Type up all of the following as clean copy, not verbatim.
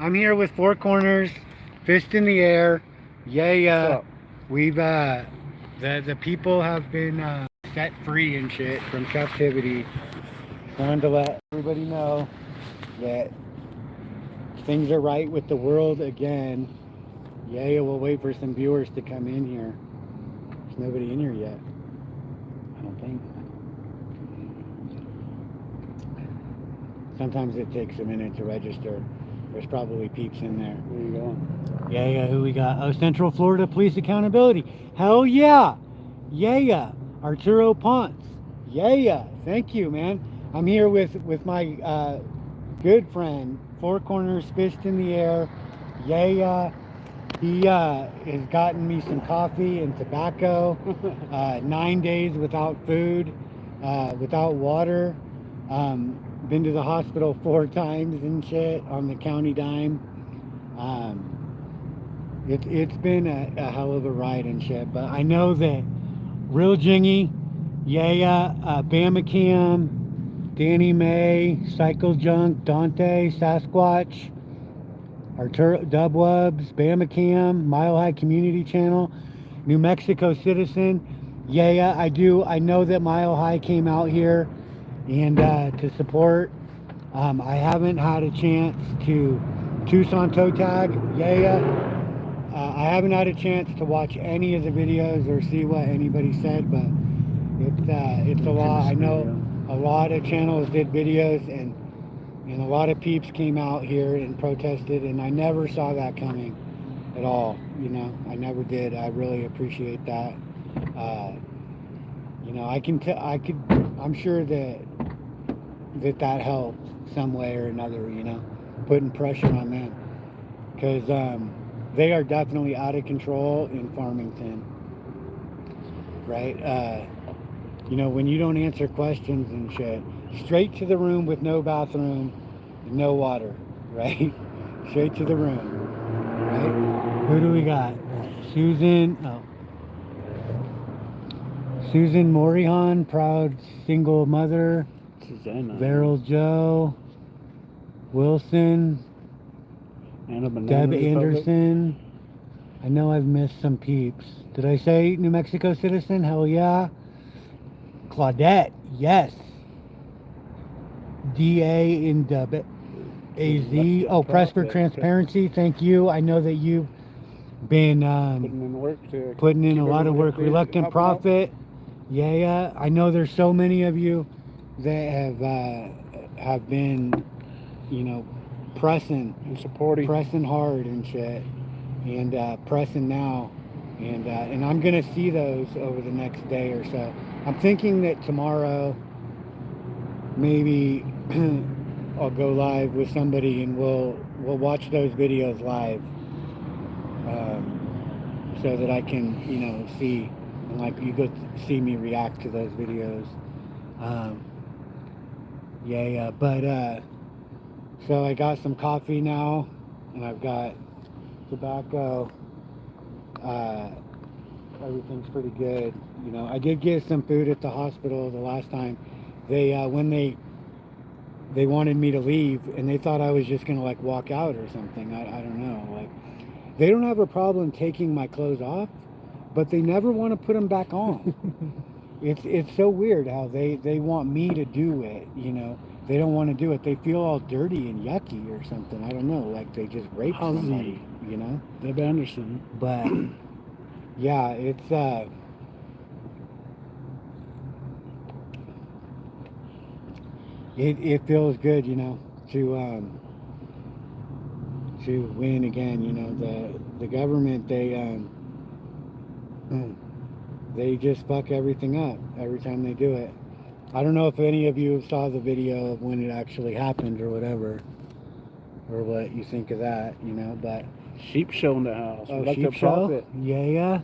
I'm here with 4Corners, Fist in the Air. Yeah, we've the people have been set free and shit from captivity. Wanted to let everybody know that things are right with the world again. Yeah, we'll wait for some viewers to come in here. There's nobody in here yet, I don't think. Sometimes it takes a minute to register. There's probably peeps in there. Where you going? Yeah, who we got? Oh, Central Florida Police Accountability. Hell yeah. Arturo Ponce. Thank you, man. I'm here with my good friend, 4Corners, Fist in the Air. He has gotten me some coffee and tobacco. 9 days without food, without water. Been to the hospital 4 times and shit on the county dime. It's been a hell of a ride and shit, but I know that Real Jingy, Bama Cam, Danny May, Cycle Junk, Dante, Sasquatch, Arturo Dubwubs, Bama Cam, Mile High Community Channel, New Mexico Citizen. I know that Mile High came out here and to support. I haven't had a chance to Tucson Toe Tag. I haven't had a chance to watch any of the videos or see what anybody said, but it's a lot. I know a lot of channels did videos and a lot of peeps came out here and protested, and I never saw that coming at all. I never did. I really appreciate that. I'm sure that helped some way or another. Putting pressure on them because they are definitely out of control in Farmington, right? When you don't answer questions and shit, straight to the room with no bathroom, and no water, right? Straight to the room, right? Who do we got? Susan Morihan, proud single mother. Susanna. Beryl Joe, Wilson, Deb Anderson. I know I've missed some peeps. Did I say New Mexico Citizen? Hell yeah. Claudette, yes. DA in AZ. Oh, Press for Transparency. Thank you. I know that you've been putting in a lot of work. Reluctant Prophet. I know there's so many of you that have been, pressing and supporting, pressing hard and shit, and pressing now, and I'm gonna see those over the next day or so. I'm thinking that tomorrow maybe I'll go live with somebody and we'll watch those videos live, so that I can see, and like you go see me react to those videos. But so I got some coffee now, and I've got tobacco. Everything's pretty good. I did get some food at the hospital the last time. They when they wanted me to leave, and they thought I was just gonna like walk out or something. I don't know. Like, they don't have a problem taking my clothes off, but they never want to put them back on. It's so weird how they want me to do it. They don't want to do it. They feel all dirty and yucky or something. I don't know. Like they just raped somebody. Deb Anderson. But yeah, it feels good, to win again. The government, they just fuck everything up every time they do it. I don't know if any of you saw the video of when it actually happened or whatever, or what you think of that, but Sheep Show in the house. Oh, Sheep Show? Yeah.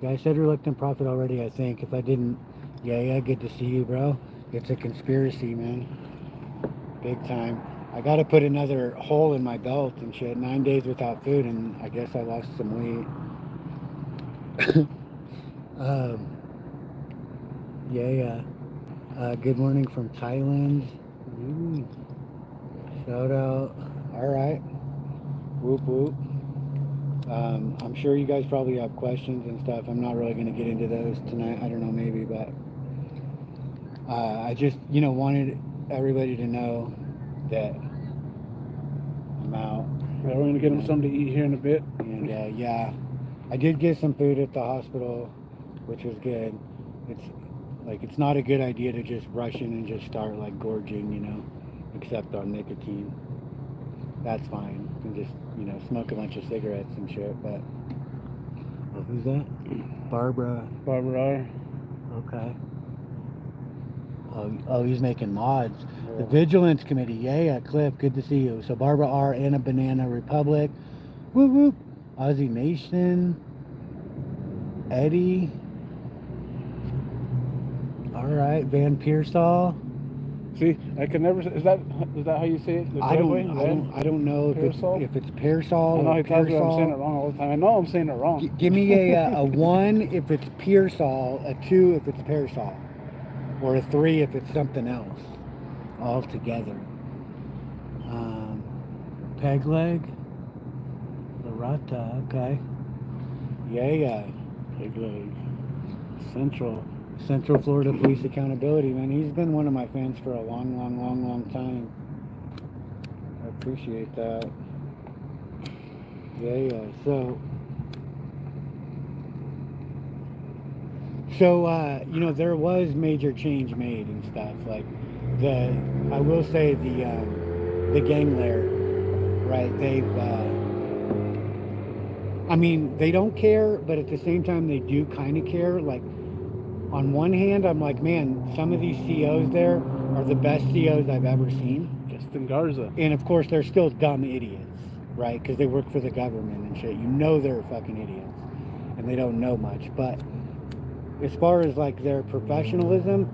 I said Reluctant Prophet already, I think. If I didn't, good to see you, bro. It's a conspiracy, man. Big time. I got to put another hole in my belt and shit. 9 days without food, and I guess I lost some weight. Good morning from Thailand. Shout out. All right. Whoop whoop. I'm sure you guys probably have questions and stuff. I'm not really going to get into those tonight. I don't know, maybe, but I just, wanted everybody to know that I'm out. Yeah, we're gonna get them something to eat here in a bit. And yeah, I did get some food at the hospital, which was good. It's not a good idea to just rush in and just start like gorging, except on nicotine. That's fine. You can just, smoke a bunch of cigarettes and shit, but who's that? Barbara. Barbara R. Okay. Oh, he's making mods. Yeah. The Vigilance Committee. Yeah, Cliff, good to see you. So Barbara R. Anna Banana Republic. Whoop whoop. Aussie Nation. Eddie. All right, Van Pearsall. See, I can never. Is that how you say it? The I driveway? don't know Pearsall? if it's Pearsall I know or he tells me I'm saying it Pearsall. wrong all the time. I know I'm saying it wrong. Give me a 1 if it's Pearsall, a 2 if it's Pearsall, or a 3 if it's something else altogether. Peg leg. Larata, okay. Yeah. Big leg. Central Florida Police Accountability, man. He's been one of my fans for a long time. I appreciate that. Yeah. So, there was major change made and stuff. Like I will say the gang lair, right? They don't care, but at the same time they do kind of care. Like, on one hand, I'm like, man, some of these COs there are the best COs I've ever seen. Justin Garza. And of course, they're still dumb idiots, right? Because they work for the government and shit. They're fucking idiots, and they don't know much. But as far as like their professionalism,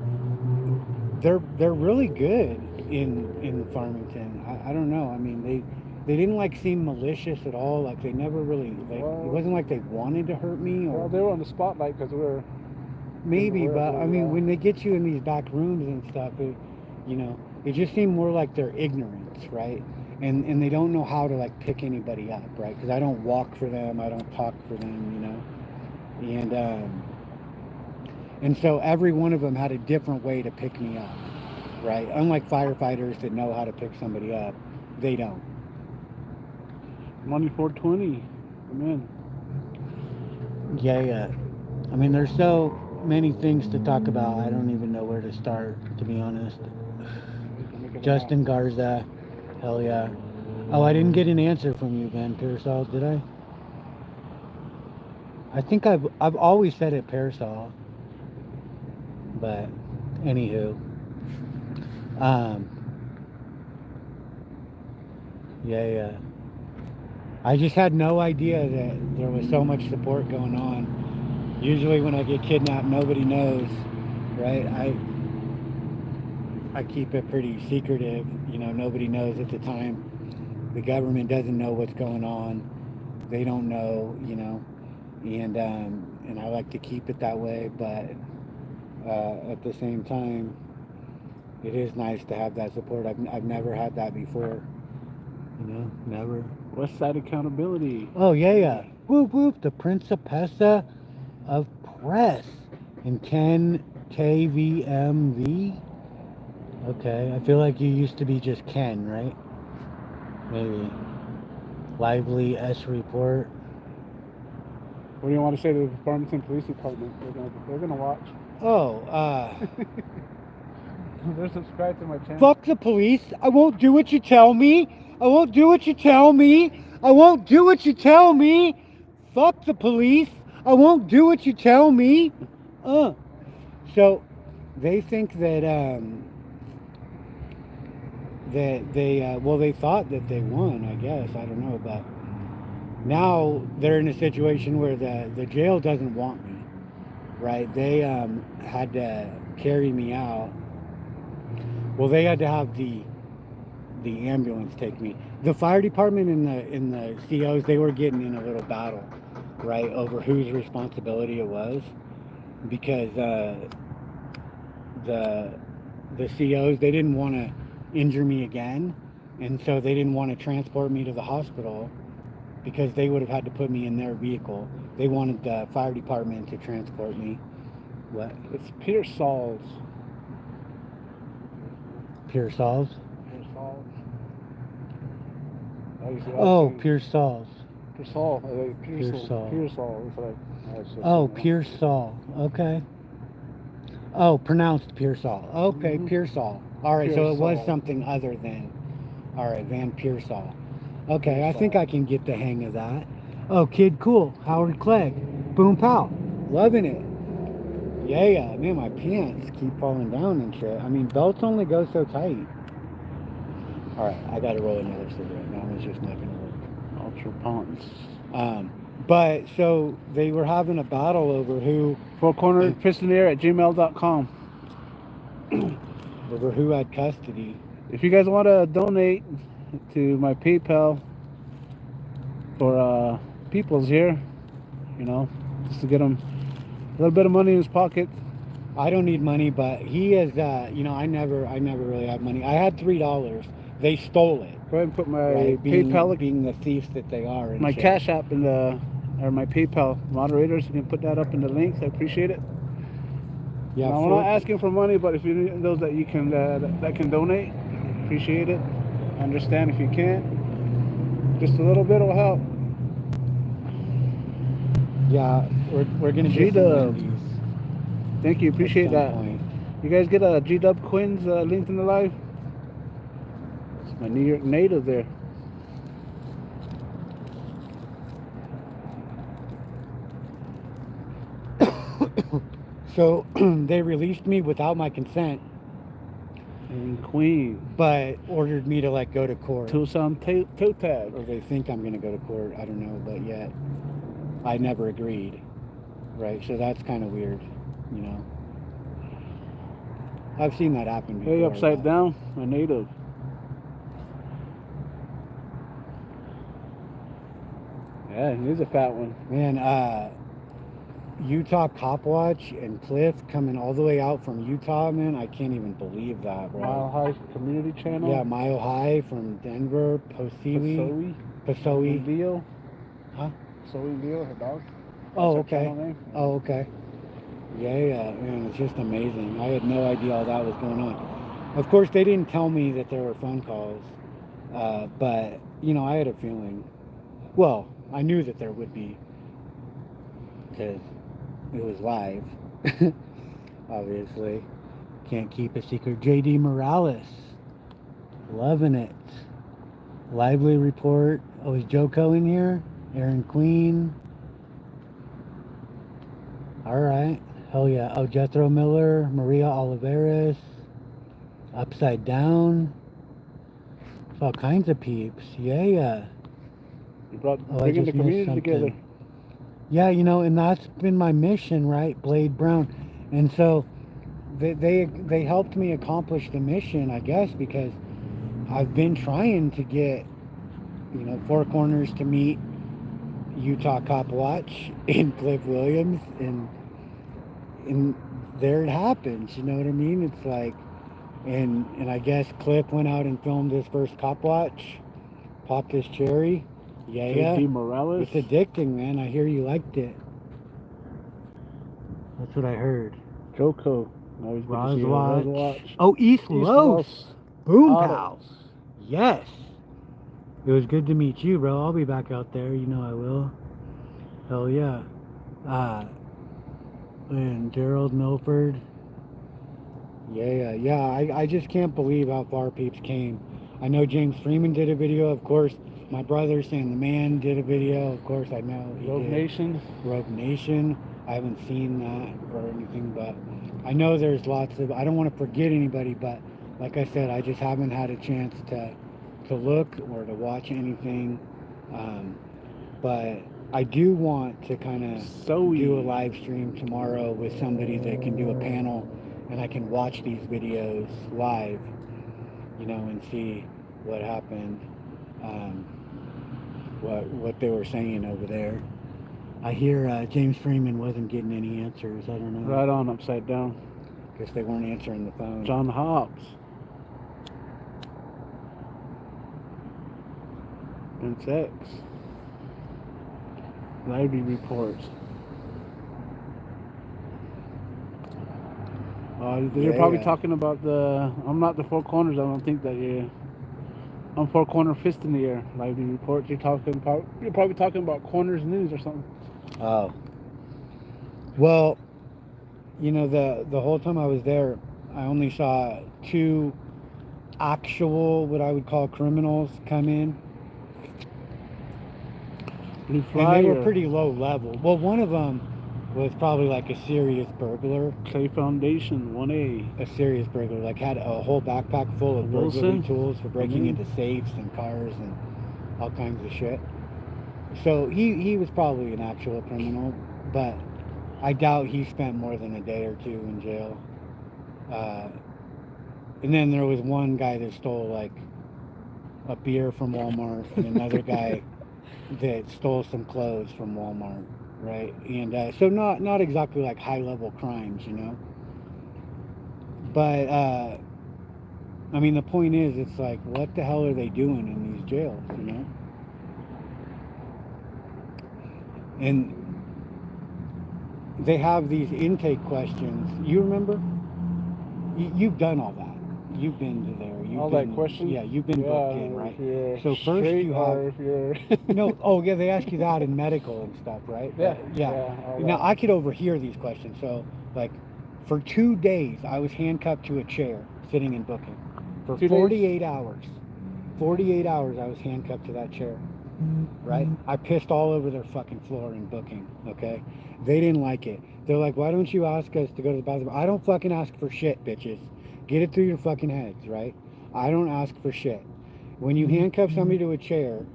they're really good in Farmington. I don't know. I mean, they didn't like seem malicious at all. Like they never really it wasn't like they wanted to hurt me. Or Well, they were on the spotlight because we're. maybe, but I mean, when they get you in these back rooms and stuff, it just seemed more like their ignorance, right? And they don't know how to like pick anybody up, right? Because I don't walk for them, I don't talk for them, and so every one of them had a different way to pick me up, right? Unlike firefighters that know how to pick somebody up, they don't. Money 420. Come in. Yeah. I mean, there's so many things to talk about. I don't even know where to start, to be honest. Justin Garza, hell yeah. Oh, I didn't get an answer from you, Van Pearsall, did I? I think I've always said it Pearsall, but anywho, yeah. I just had no idea that there was so much support going on. Usually when I get kidnapped, nobody knows, right? I keep it pretty secretive, nobody knows at the time. The government doesn't know what's going on. They don't know, and I like to keep it that way, but at the same time, it is nice to have that support. I've never had that before, never. West Side Accountability. Oh, yeah. Whoop, whoop, the Principessa of Press. And Ken KVMV. Okay, I feel like you used to be just Ken, right? Maybe. Lively S Report. What do you want to say to the Farmington Police Department? They're gonna watch. Oh, They're subscribed to my channel. fuck the police. I won't do what you tell me. I won't do what you tell me. I won't do what you tell me. Fuck the police. I won't do what you tell me. So they think that they thought that they won, I guess. I don't know, but now they're in a situation where the jail doesn't want me, right? They had to carry me out. Well, they had to have the ambulance take me. The fire department and the COs, they were getting in a little battle, right, over whose responsibility it was, because the COs, they didn't want to injure me again, and so they didn't want to transport me to the hospital because they would have had to put me in their vehicle. They wanted the fire department to transport me. What? It's Pearsall's. Pearsall's? Pearsall's. Oh, Pearsall's. Pearsall. Pearsall. Pearsall. That's what I said. Oh, Pearsall. Okay. Oh, pronounced Pearsall. Okay, Pearsall. All right, so it was Pearsall. something other than. All right, Van Pearsall. Okay, I think I can get the hang of that. Oh, Kid Cool, Howard Clegg, Boom Pow, loving it. Yeah, man, my pants keep falling down and shit. I mean, belts only go so tight. All right, I gotta roll another cigarette. That one's just not gonna work. Ultra Ponce. But so they were having a battle over who 4Corner FistNtheair at gmail.com. over who had custody. If you guys want to donate to my PayPal for people's here, you know, just to get him a little bit of money in his pocket. I don't need money, but he is. You know, I never really had money. I had $3. They stole it. Go ahead and put my Right, PayPal, being the thieves that they are. And my shit. Cash App in the, or my PayPal moderators. You can put that up in the links. I appreciate it. Yeah, Now, I'm not asking for money, but if you need those that you can that can donate, appreciate it. I understand if you can't. Just a little bit will help. Yeah, we're gonna get some G-Dub. Wendy's Thank you, at appreciate some that. point. You guys get a G-Dub Quinn's linked in the live? It's my New York native there. So they released me without my consent, And Queen. but ordered me to like go to court. Tucson toe tag. Or they think I'm gonna go to court. I don't know, but yet I never agreed. Right, so that's kind of weird, you know. I've seen that happen before. Hey, upside but- down, my native. Yeah, he's a fat one. Man, Utah Cop Watch and Cliff coming all the way out from Utah, man. I can't even believe that, bro. Mile High Community Channel. Yeah, Mile High from Denver, Posewee. Posewee. Leo. Huh? Posewee Leo, her dog. Oh, That's her okay. channel name. Oh, okay. Yeah, man, it's just amazing. I had no idea all that was going on. Of course, they didn't tell me that there were phone calls, but, you know, I had a feeling. Well, I knew that there would be, because it was live, obviously. Can't keep a secret. JD Morales, loving it. Lively report. Oh, is Joko in here? Aaron Queen. All right. Hell yeah. Oh, Jethro Miller, Maria Oliveras, Upside Down. It's all kinds of peeps. Yeah. You brought Oh, I bringing the just missed community together. something. Yeah, you know, and that's been my mission, right? Blade Brown. And so they helped me accomplish the mission, I guess, because I've been trying to get, you know, 4Corners to meet Utah Cop Watch and Cliff Williams, and there it happens, you know what I mean? It's like, and I guess Cliff went out and filmed his first Cop Watch, popped his cherry. Yeah. JD Morales. It's addicting, man. I hear you liked it. That's what I heard. Joko. Always good to see you. Roswatch. Oh, East Los. Los. Boom Autos. pow. Yes. It was good to meet you, bro. I'll be back out there. You know I will. Hell yeah. And Gerald Milford. Yeah. I just can't believe how far peeps came. I know James Freeman did a video, of course. My brother, Sam the Man, did a video. Of course, I know he Rogue did. Nation. Rogue Nation. I haven't seen that or anything, but I know there's lots of. I don't want to forget anybody, but like I said, I just haven't had a chance to look or to watch anything. But I do want to kind of do a live stream tomorrow with somebody that can do a panel, and I can watch these videos live, you know, and see what happened. What they were saying over there. I hear James Freeman wasn't getting any answers. I don't know. Right on, upside down. Guess they weren't answering the phone. John Hobbs. Vince X. Lively reports. You're probably Yeah. talking about the. I'm not the Four Corners. I don't think that you're. I'm 4Corner FistNtheair. Lively reports. You're probably talking about Corners News or something. Oh. Well, you know, the whole time I was there, I only saw 2 actual, what I would call criminals come in. Blue And they were Flyer, pretty low level. Well, one of them was probably like a serious burglar. Clay Foundation, 1A. A serious burglar, like had a whole backpack full of burglary Wilson? tools for breaking Mhm. into safes and cars and all kinds of shit. So he was probably an actual criminal, but I doubt he spent more than a day or 2 in jail. And then there was one guy that stole like a beer from Walmart, and another guy that stole some clothes from Walmart, right? And so not exactly like high level crimes, you know. But I mean, the point is, it's like, what the hell are they doing in these jails, you know? And they have these intake questions. You remember? You've done all that. You've been to there. You've All been, that question? Yeah, you've been booked in, If right? you're So first straight you or have if you're no. Oh yeah, they ask you that in medical and stuff, right? Yeah, Yeah. all Now that. I could overhear these questions. So like, for 2 days I was handcuffed to a chair, sitting in booking. For 2 days? 48 hours. 48 hours I was handcuffed to that chair. Right? I pissed all over their fucking floor in booking, okay? They didn't like it. They're like, why don't you ask us to go to the bathroom? I don't fucking ask for shit, bitches. Get it through your fucking heads, right? I don't ask for shit. When you handcuff somebody to a chair,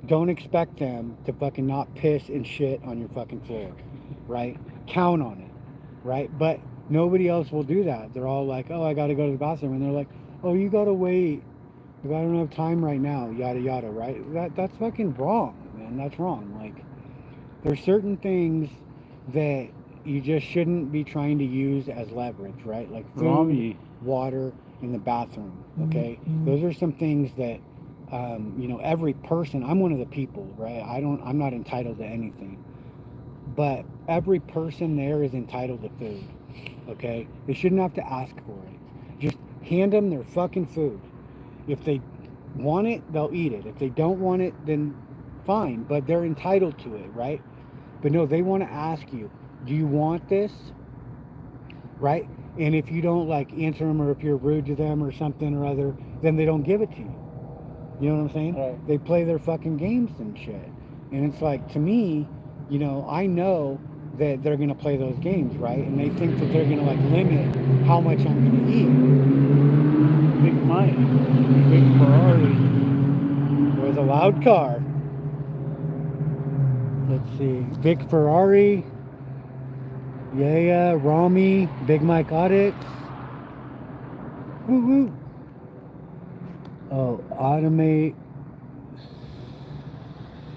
don't expect them to fucking not piss and shit on your fucking floor, right? Count on it, right? But nobody else will do that. They're all like, oh, I gotta go to the bathroom. And they're like, oh, you gotta wait. I don't have time right now, yada yada, right? That's fucking wrong, man. That's wrong. Like, there's certain things that you just shouldn't be trying to use as leverage, right? Like food, Rami. water, in the bathroom. Okay, those are some things that you know, every person. I'm one of the people, right? I'm not entitled to anything, but every person there is entitled to food. Okay, they shouldn't have to ask for it. Just hand them their fucking food. If they want it, they'll eat it. If they don't want it, then fine, but they're entitled to it, right? But no, they want to ask you, do you want this? Right? And if you don't like answer them, or if you're rude to them or something or other, then they don't give it to you. You know what I'm saying? Right. They play their fucking games and shit. And it's like, to me, you know, I know that they're going to play those games, right? And they think that they're going to like limit how much I'm going to eat. Big Mike, Big Ferrari. There's a loud car. Let's see. Big Ferrari. Yeah, Rami. Big Mike Audits. Woo woo. Oh, Automate.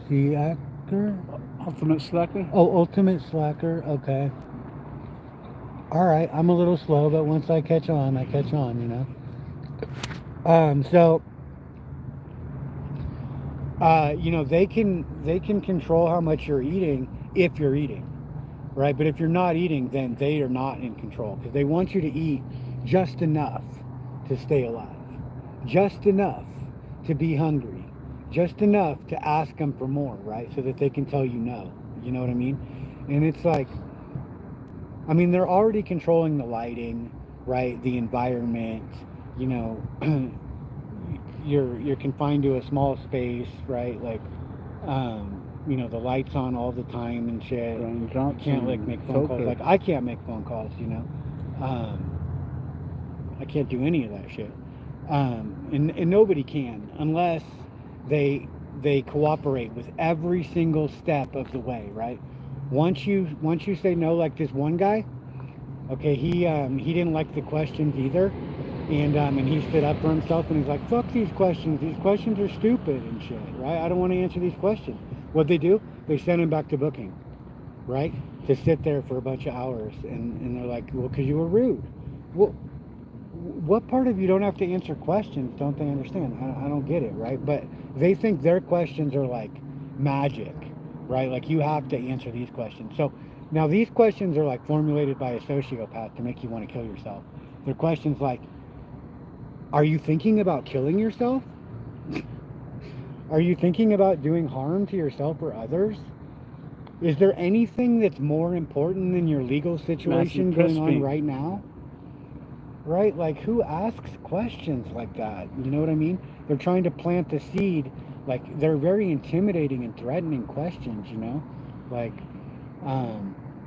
Slacker. Ultimate Slacker. Oh, Ultimate Slacker. Okay. All right. I'm a little slow, but once I catch on, you know. So, you know, they can control how much you're eating if you're eating, right? But if you're not eating, then they are not in control, because they want you to eat just enough to stay alive, just enough to be hungry, just enough to ask them for more, right? So that they can tell you no. You know what I mean? And it's like, I mean, they're already controlling the lighting, right? The environment, you know. You're confined to a small space, right? Like, you know, the lights on all the time and shit. Brian You Johnson, can't like make phone calls. Coker. Like, I can't make phone calls, you know. I can't do any of that shit. And nobody can, unless they cooperate with every single step of the way, right? Once you say no, like this one guy, okay, he didn't like the questions either, and he stood up for himself, and he's like, fuck these questions are stupid and shit, right? I don't want to answer these questions. What they do, they send him back to booking, right? To sit there for a bunch of hours, and they're like, well, because you were rude. Well, what part of you don't have to answer questions don't they understand? I don't get it, right? But they think their questions are like magic, right? Like, you have to answer these questions. So now these questions are like formulated by a sociopath to make you want to kill yourself. They're questions like, are you thinking about killing yourself? Are you thinking about doing harm to yourself or others? Is there anything that's more important than your legal situation going on right now? Right? Like, who asks questions like that? You know what I mean? They're trying to plant the seed. Like, they're very intimidating and threatening questions, you know? Like,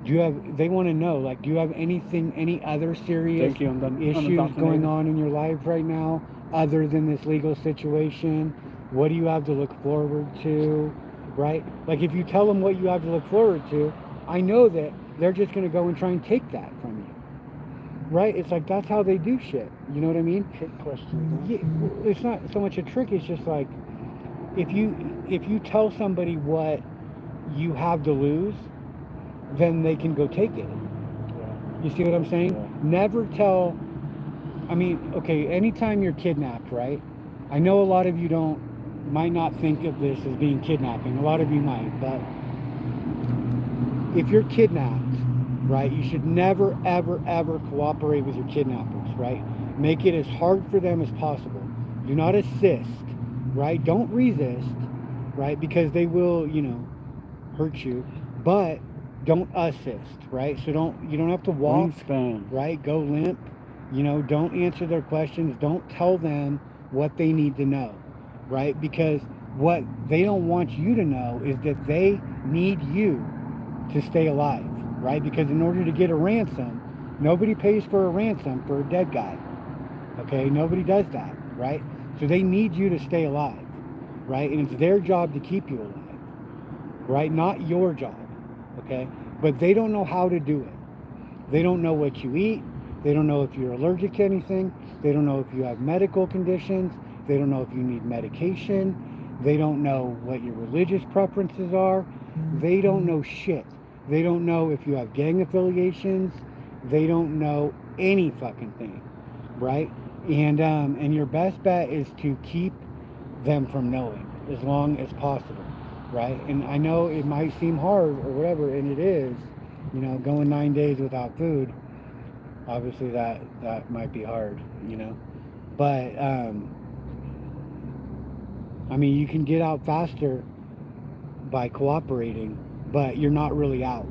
do you have, they want to know, like, do you have anything, any other serious issues going on in your life right now other than this legal situation? What do you have to look forward to? Right? Like, if you tell them what you have to look forward to, I know that they're just going to go and try and take that from you. Right? It's like, that's how they do shit. You know what I mean? Trick question. Yeah, it's not so much a trick. It's just like, if you tell somebody what you have to lose, then they can go take it. Yeah. You see what I'm saying? Yeah. Never tell. I mean, okay, anytime you're kidnapped, right? I know a lot of you might not think of this as being kidnapping. A lot of you might, but if you're kidnapped, right, you should never, ever, ever cooperate with your kidnappers, right? Make it as hard for them as possible. Do not assist, right? Don't resist, right? Because they will, hurt you. But don't assist, right? So you don't have to walk, right? Go limp, don't answer their questions. Don't tell them what they need to know, right? Because what they don't want you to know is that they need you to stay alive, right? Because in order to get a ransom, nobody pays for a ransom for a dead guy, okay? Nobody does that, right? So they need you to stay alive, right? And it's their job to keep you alive, right? Not your job, okay? But they don't know how to do it. They don't know what you eat. They don't know if you're allergic to anything. They don't know if you have medical conditions. They don't know if you need medication. They don't know what your religious preferences are. They don't know shit. They don't know if you have gang affiliations. They don't know any fucking thing, right? And your best bet is to keep them from knowing as long as possible, right? And I know it might seem hard or whatever, and it is, going 9 days without food. Obviously that might be hard, but I mean, you can get out faster by cooperating, but you're not really out,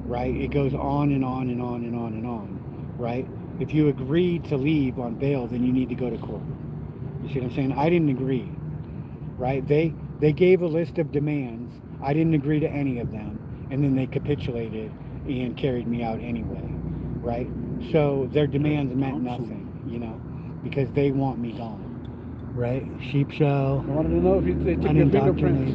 right? It goes on and on and on and on and on, right? If you agree to leave on bail, then you need to go to court. You see what I'm saying? I didn't agree, right? They gave a list of demands. I didn't agree to any of them, and then they capitulated and carried me out anyway, right? So their demands meant nothing, because they want me gone, right? Sheep show. I wanted to know if they took your fingerprints.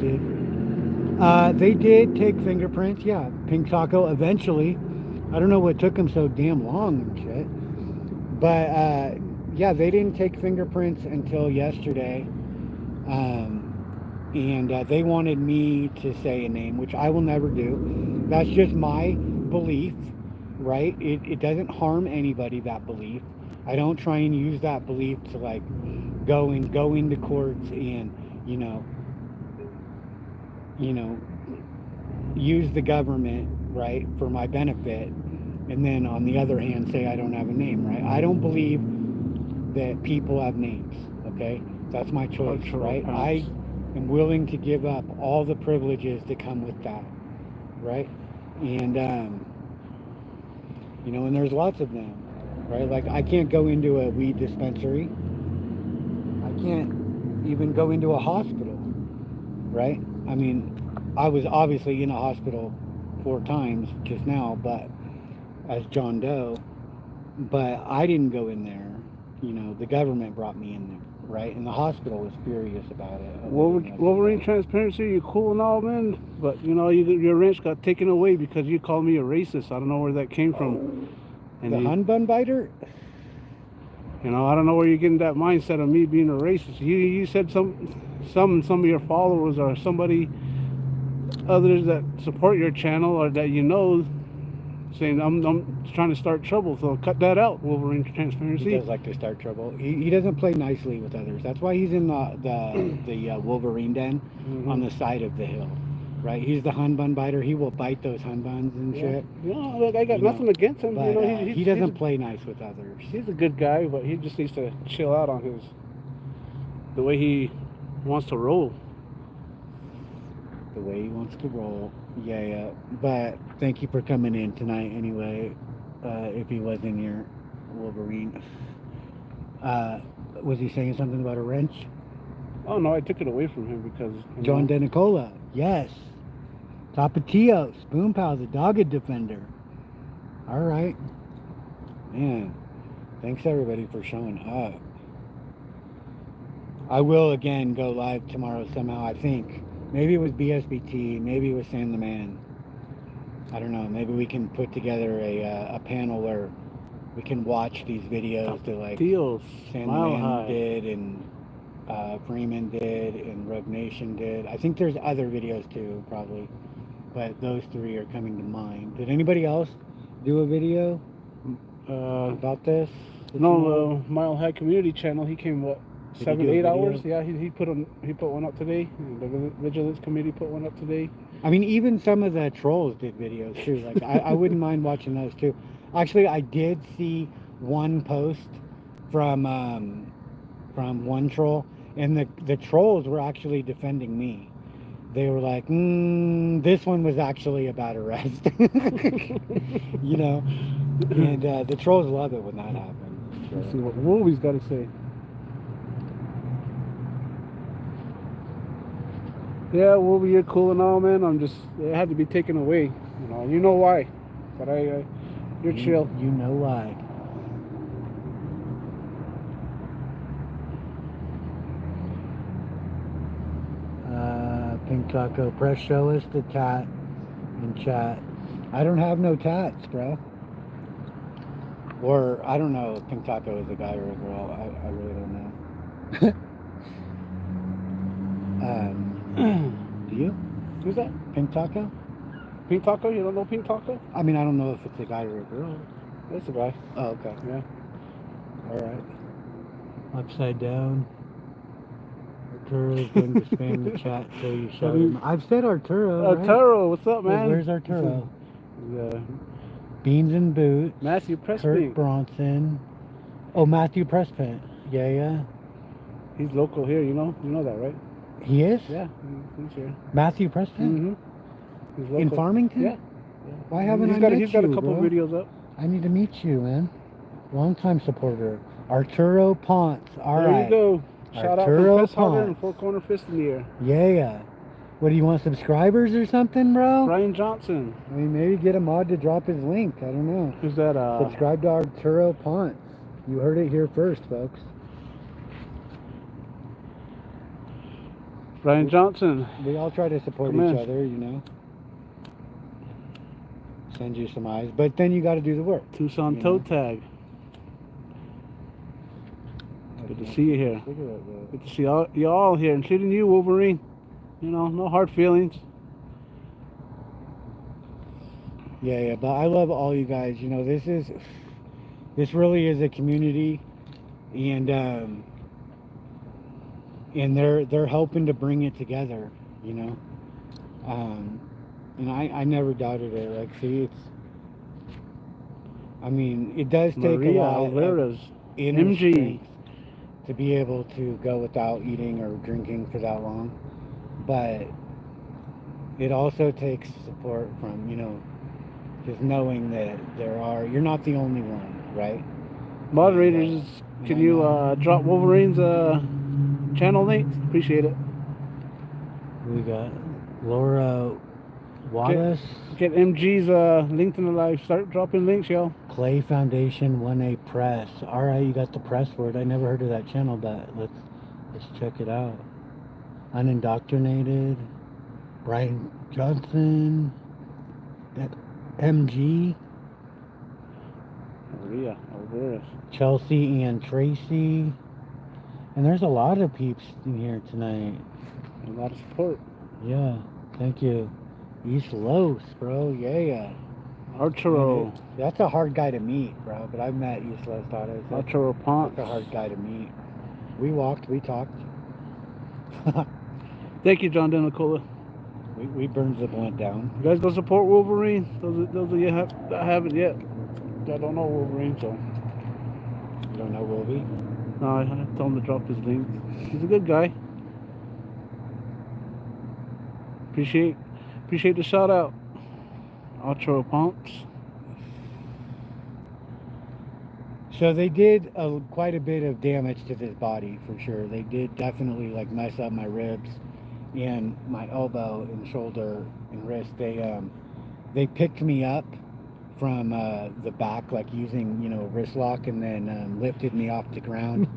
They did take fingerprints, yeah. Pink Taco eventually. I don't know what took them so damn long and shit. But yeah, they didn't take fingerprints until yesterday. And they wanted me to say a name, which I will never do. That's just my belief, right? It doesn't harm anybody, that belief. I don't try and use that belief to like go into courts and use the government, right, for my benefit, and then on the other hand say I don't have a name, right? I don't believe that people have names, okay? That's my choice, right? I am willing to give up all the privileges that come with that, right? And and there's lots of them, right? Like, I can't go into a weed dispensary. I can't even go into a hospital, right? I mean, I was obviously in a hospital 4 times just now, but as John Doe, but I didn't go in there. The government brought me in there, right? And the hospital was furious about it. Wolverine transparency, you're cool and all, man, but your ranch got taken away because you called me a racist. I don't know where that came from. And the Hun Bun Biter? I don't know where you're getting that mindset of me being a racist. You said some of your followers or somebody others that support your channel or that saying I'm trying to start trouble, so cut that out, Wolverine transparency. He does like to start trouble. He doesn't play nicely with others. That's why he's in the Wolverine den on the side of the hill, right? He's the hun bun biter. He will bite those hun buns and Yeah. shit. You know, look, I got You know, nothing against him. But You know, he doesn't play nice with others. he's a good guy, but he just needs to chill out on the way he wants to roll. The way he wants to roll. Yeah. But thank you for coming in tonight anyway. If he was in here, Wolverine. Was he saying something about a wrench? Oh no, I took it away from him because John Denicola, yes. Tapatios, Boom Pal, the Dogged Defender. All right. Man, thanks everybody for showing up. I will again go live tomorrow somehow, I think. Maybe it was BSBT, maybe it was Sam the Man. I don't know, maybe we can put together a panel where we can watch these videos that like Deals, Sam the Man did and Freeman did and Rogue Nation did. I think there's other videos too, probably, but those three are coming to mind. Did anybody else do a video about this? No, Mile High Community Channel. He came what, Did he 7, do a 8 video? hours? Yeah, he put one up today. The Vigilance Committee put one up today. I mean, even some of the trolls did videos too. Like I wouldn't mind watching those too. Actually, I did see one post from one troll, and the trolls were actually defending me. They were like, this one was actually about arrest. You know, and the trolls love it when that happens. Let's see what Wolvie's got to say. Yeah, Wolvie, you're cool and all, man. It had to be taken away. You know why. But you're chill. You know why. Pink Taco, press show us the tat in chat. I don't have no tats, bro. Or, I don't know if Pink Taco is a guy or a girl. I really don't know. Do you? Who's that? Pink Taco? Pink Taco? You don't know Pink Taco? I mean, I don't know if it's a guy or a girl. It's a guy. Oh, okay. Yeah. Alright. Upside down. Arturo is going to spam the chat so you shout him. I've said Arturo. Arturo, what's up, man? Where's Arturo? Beans and Boots. Matthew Presspint. Kurt Bronson. Oh, Matthew Presspint. Yeah. He's local here, you know that, right? He is? Yeah, he's here. Matthew Presspint? Mm-hmm. He's local. In Farmington? Yeah. Why haven't I met you, He's got a couple bro? videos up. I need to meet you, man. Long-time supporter. Arturo Ponce. All right. There you go. Shout Arturo out from Chris Hogger and Ponce. 4Corner FistNtheair. Yeah. What, do you want subscribers or something, bro? Brian Johnson. I mean, maybe get a mod to drop his link. I don't know. Who's that? Subscribe to Arturo Ponce. You heard it here first, folks. Brian Johnson. We all try to support each other, you know. Send you some eyes. But then you got to do the work. Tucson Toe Tag. Good to see you here. Good to see you all here, including you, Wolverine. No hard feelings. Yeah, but I love all you guys. This really is a community, and they're helping to bring it together, and I never doubted it. Like, see, it does take Maria a lot Alvarez, of inner MG. strength to be able to go without eating or drinking for that long, but it also takes support from, just knowing that you're not the only one, right? Moderators, can you drop Wolverine's channel links? Appreciate it. We got Laura Wallace. Get MG's link in the live. Start dropping links, y'all. Clay Foundation 1A Press. All right, you got the press word. I never heard of that channel, but let's check it out. Unindoctrinated. Brian Johnson. That MG. Maria Alvarez. Chelsea Ann Tracy. And there's a lot of peeps in here tonight. A lot of support. Yeah, thank you. East Los, bro. Yeah. Arturo. That's a hard guy to meet, bro. But I've met East Los daughters. Arturo Ponce. That's a hard guy to meet. We walked, we talked. Thank you, John Denicola. We burned the blunt down. You guys go support Wolverine. Those of you that haven't yet. I don't know Wolverine, so. You don't know Wolvie? No, I told him to drop his link. He's a good guy. Appreciate the shout out. Outro pumps. So they did quite a bit of damage to this body for sure. They did definitely like mess up my ribs and my elbow and shoulder and wrist. They picked me up from the back, like using a wrist lock, and then lifted me off the ground.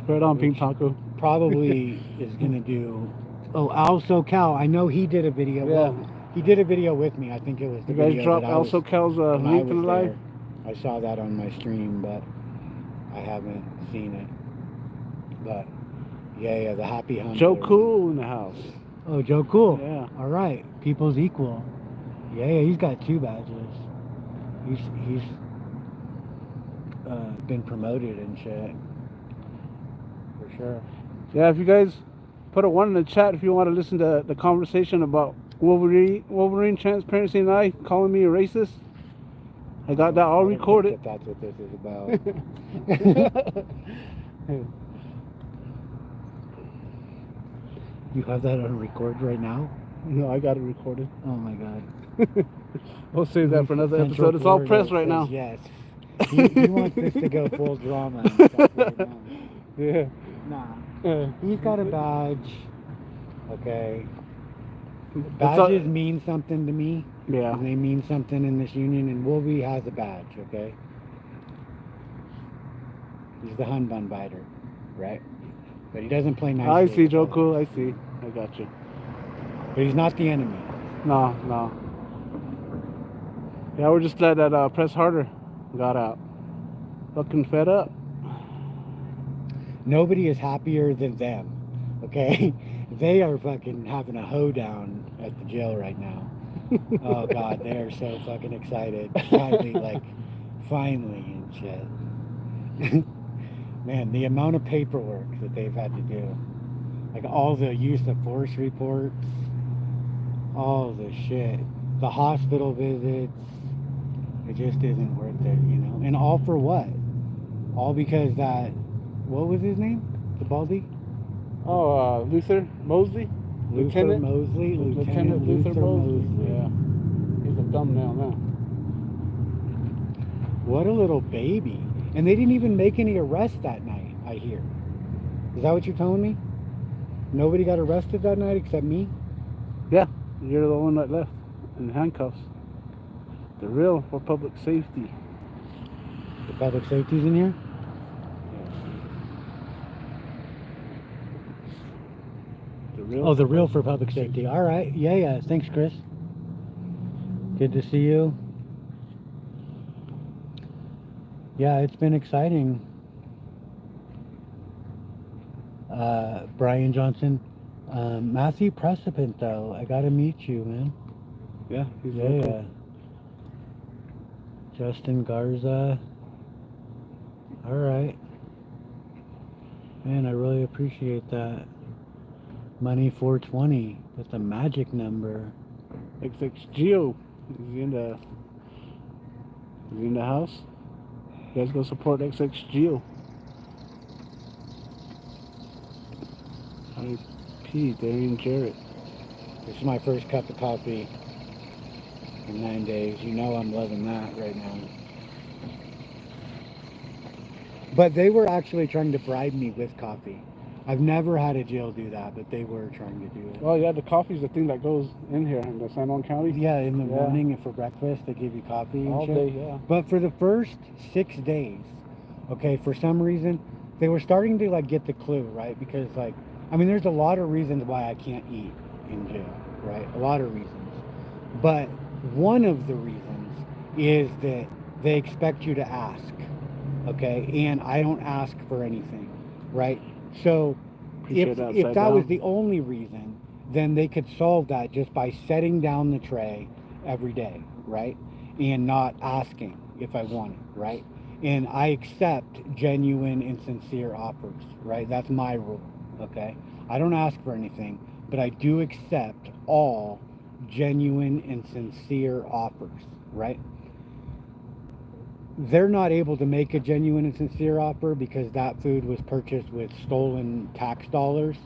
Right on, Pink Taco. Probably is gonna do. Oh, Al SoCal. I know he did a video. Yeah. Well, he did a video with me. I think it was the You guys video dropped that I was, Al SoCal's when I link was in the live? there. I saw that on my stream, but I haven't seen it. But yeah, the happy hunter. Joe Cool in the house. Oh, Joe Cool. Yeah. All right, people's equal. Yeah, he's got 2 badges. He's been promoted and shit. For sure. Yeah, if you guys put a 1 in the chat if you want to listen to the conversation about Wolverine Transparency and I calling me a racist. I got that all recorded. That's what this is about. You have that on record right now? No, I got it recorded. Oh my god. We'll save that for another Central episode. It's all Florida press right says now. Yes. He wants this to go full drama and stuff right now. Yeah. Nah. He's got a badge. Okay. Badges mean something to me. Yeah. And they mean something in this union, and Wolvie has a badge, okay? He's the Hun Bun Biter, right? But he doesn't play nice. I see, Joe Cool. I see. I got you. But he's not the enemy. No. Yeah, we're just glad that Press Harder got out. Fucking fed up. Nobody is happier than them, okay? They are fucking having a hoedown at the jail right now. Oh god, they are so fucking excited. Finally and shit. Man, the amount of paperwork that they've had to do. Like all the use of force reports, all the shit. The hospital visits. It just isn't worth it, And all for what? All because what was his name? The baldy? Oh, Luther Mosley? Lieutenant Mosley? Lieutenant Luther Mosley. Yeah. He's a thumbnail now. What a little baby. And they didn't even make any arrests that night, I hear. Is that what you're telling me? Nobody got arrested that night except me? Yeah. You're the one that left in handcuffs. The real for public safety. The public safety's in here? The real for public safety. All right. Yeah. Thanks, Chris. Good to see you. Yeah, it's been exciting. Brian Johnson. Matthew Precipant, though. I got to meet you, man. Yeah, he's Yeah. Justin Garza. All right. Man, I really appreciate that. Money 420. That's a magic number. XX Geo. Is he in the house? You guys go support XX Geo. R.I.P. Darian Jarrett. This is my first cup of coffee in 9 days. You know I'm loving that right now. But they were actually trying to bribe me with coffee. I've never had a jail do that, but they were trying to do it. Oh yeah, the coffee's the thing that goes in here in the San Juan County. Yeah, in the morning and for breakfast they give you coffee and all shit. day, yeah. But for the first 6 days, okay, for some reason, they were starting to like get the clue, right? Because there's a lot of reasons why I can't eat in jail, right? A lot of reasons. But one of the reasons is that they expect you to ask, okay? And I don't ask for anything, right? So if that was the only reason, then they could solve that just by setting down the tray every day, right? And not asking if I want it, right? And I accept genuine and sincere offers, right? That's my rule, okay? I don't ask for anything, but I do accept all genuine and sincere offers, right? They're not able to make a genuine and sincere offer because that food was purchased with stolen tax dollars,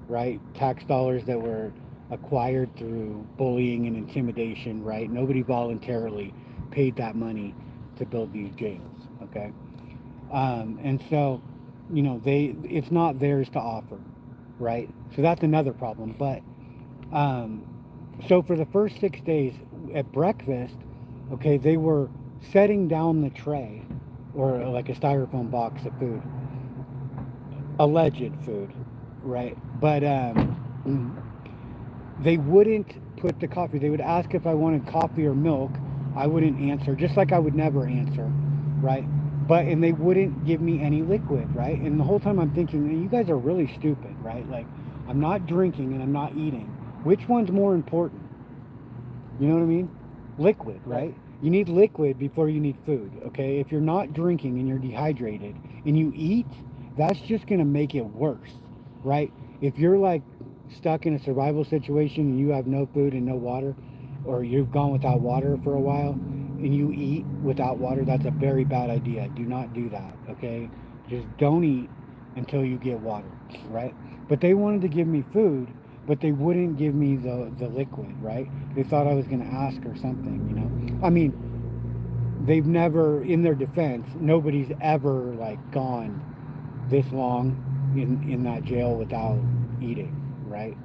right? Tax dollars that were acquired through bullying and intimidation, right? Nobody voluntarily paid that money to build these jails, okay? And so, it's not theirs to offer, right? So that's another problem. But so for the first 6 days at breakfast, okay, they were setting down the tray or like a styrofoam box of food, alleged food, right? But they wouldn't put the coffee. They would ask if I wanted coffee or milk. I wouldn't answer, just like I would never answer, right? And they wouldn't give me any liquid, right? And the whole time I'm thinking, you guys are really stupid, right? Like, I'm not drinking and I'm not eating. Which one's more important? You know what I mean? Liquid, right? You need liquid before you need food, okay? If you're not drinking and you're dehydrated and you eat, that's just gonna make it worse, right? If you're like stuck in a survival situation and you have no food and no water, or you've gone without water for a while and you eat without water, that's a very bad idea. Do not do that, okay? Just don't eat until you get water, right? But they wanted to give me food, but they wouldn't give me the liquid, right? They thought I was going to ask or something, I mean, they've never, in their defense, nobody's ever like gone this long in that jail without eating, right?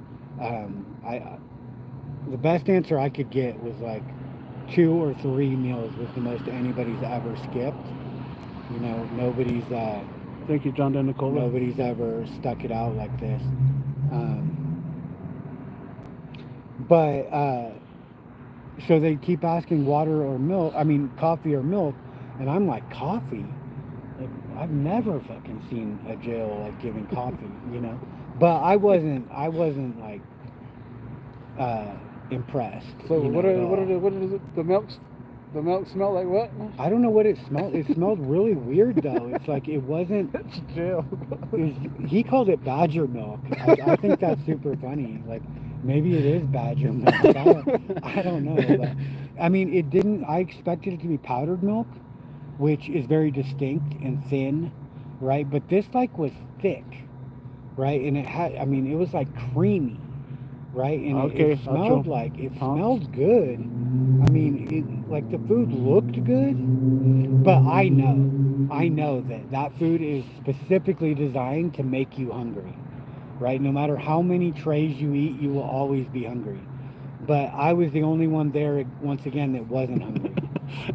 The best answer I could get was like 2 or 3 meals was the most anybody's ever skipped. Nobody's Thank you, John DeNicola. nobody's ever stuck it out like this. But so they keep asking water or milk. I mean, coffee or milk, and I'm like, coffee? Like, I've never fucking seen a jail like giving coffee, But I wasn't like impressed. So what is it? The milk smell like what? I don't know what it smelled. It smelled really weird though. It's like it wasn't. It's jail. He called it badger milk. I think that's super funny. Like maybe it is badger milk. I don't know. But I mean, it didn't. I expected it to be powdered milk, which is very distinct and thin, right? But this like was thick, right? And it had. I mean, it was like creamy. Right, and it smelled like smelled good. I mean, like the food looked good, but I know that food is specifically designed to make you hungry, right? No matter how many trays you eat, you will always be hungry. But I was the only one there once again that wasn't hungry.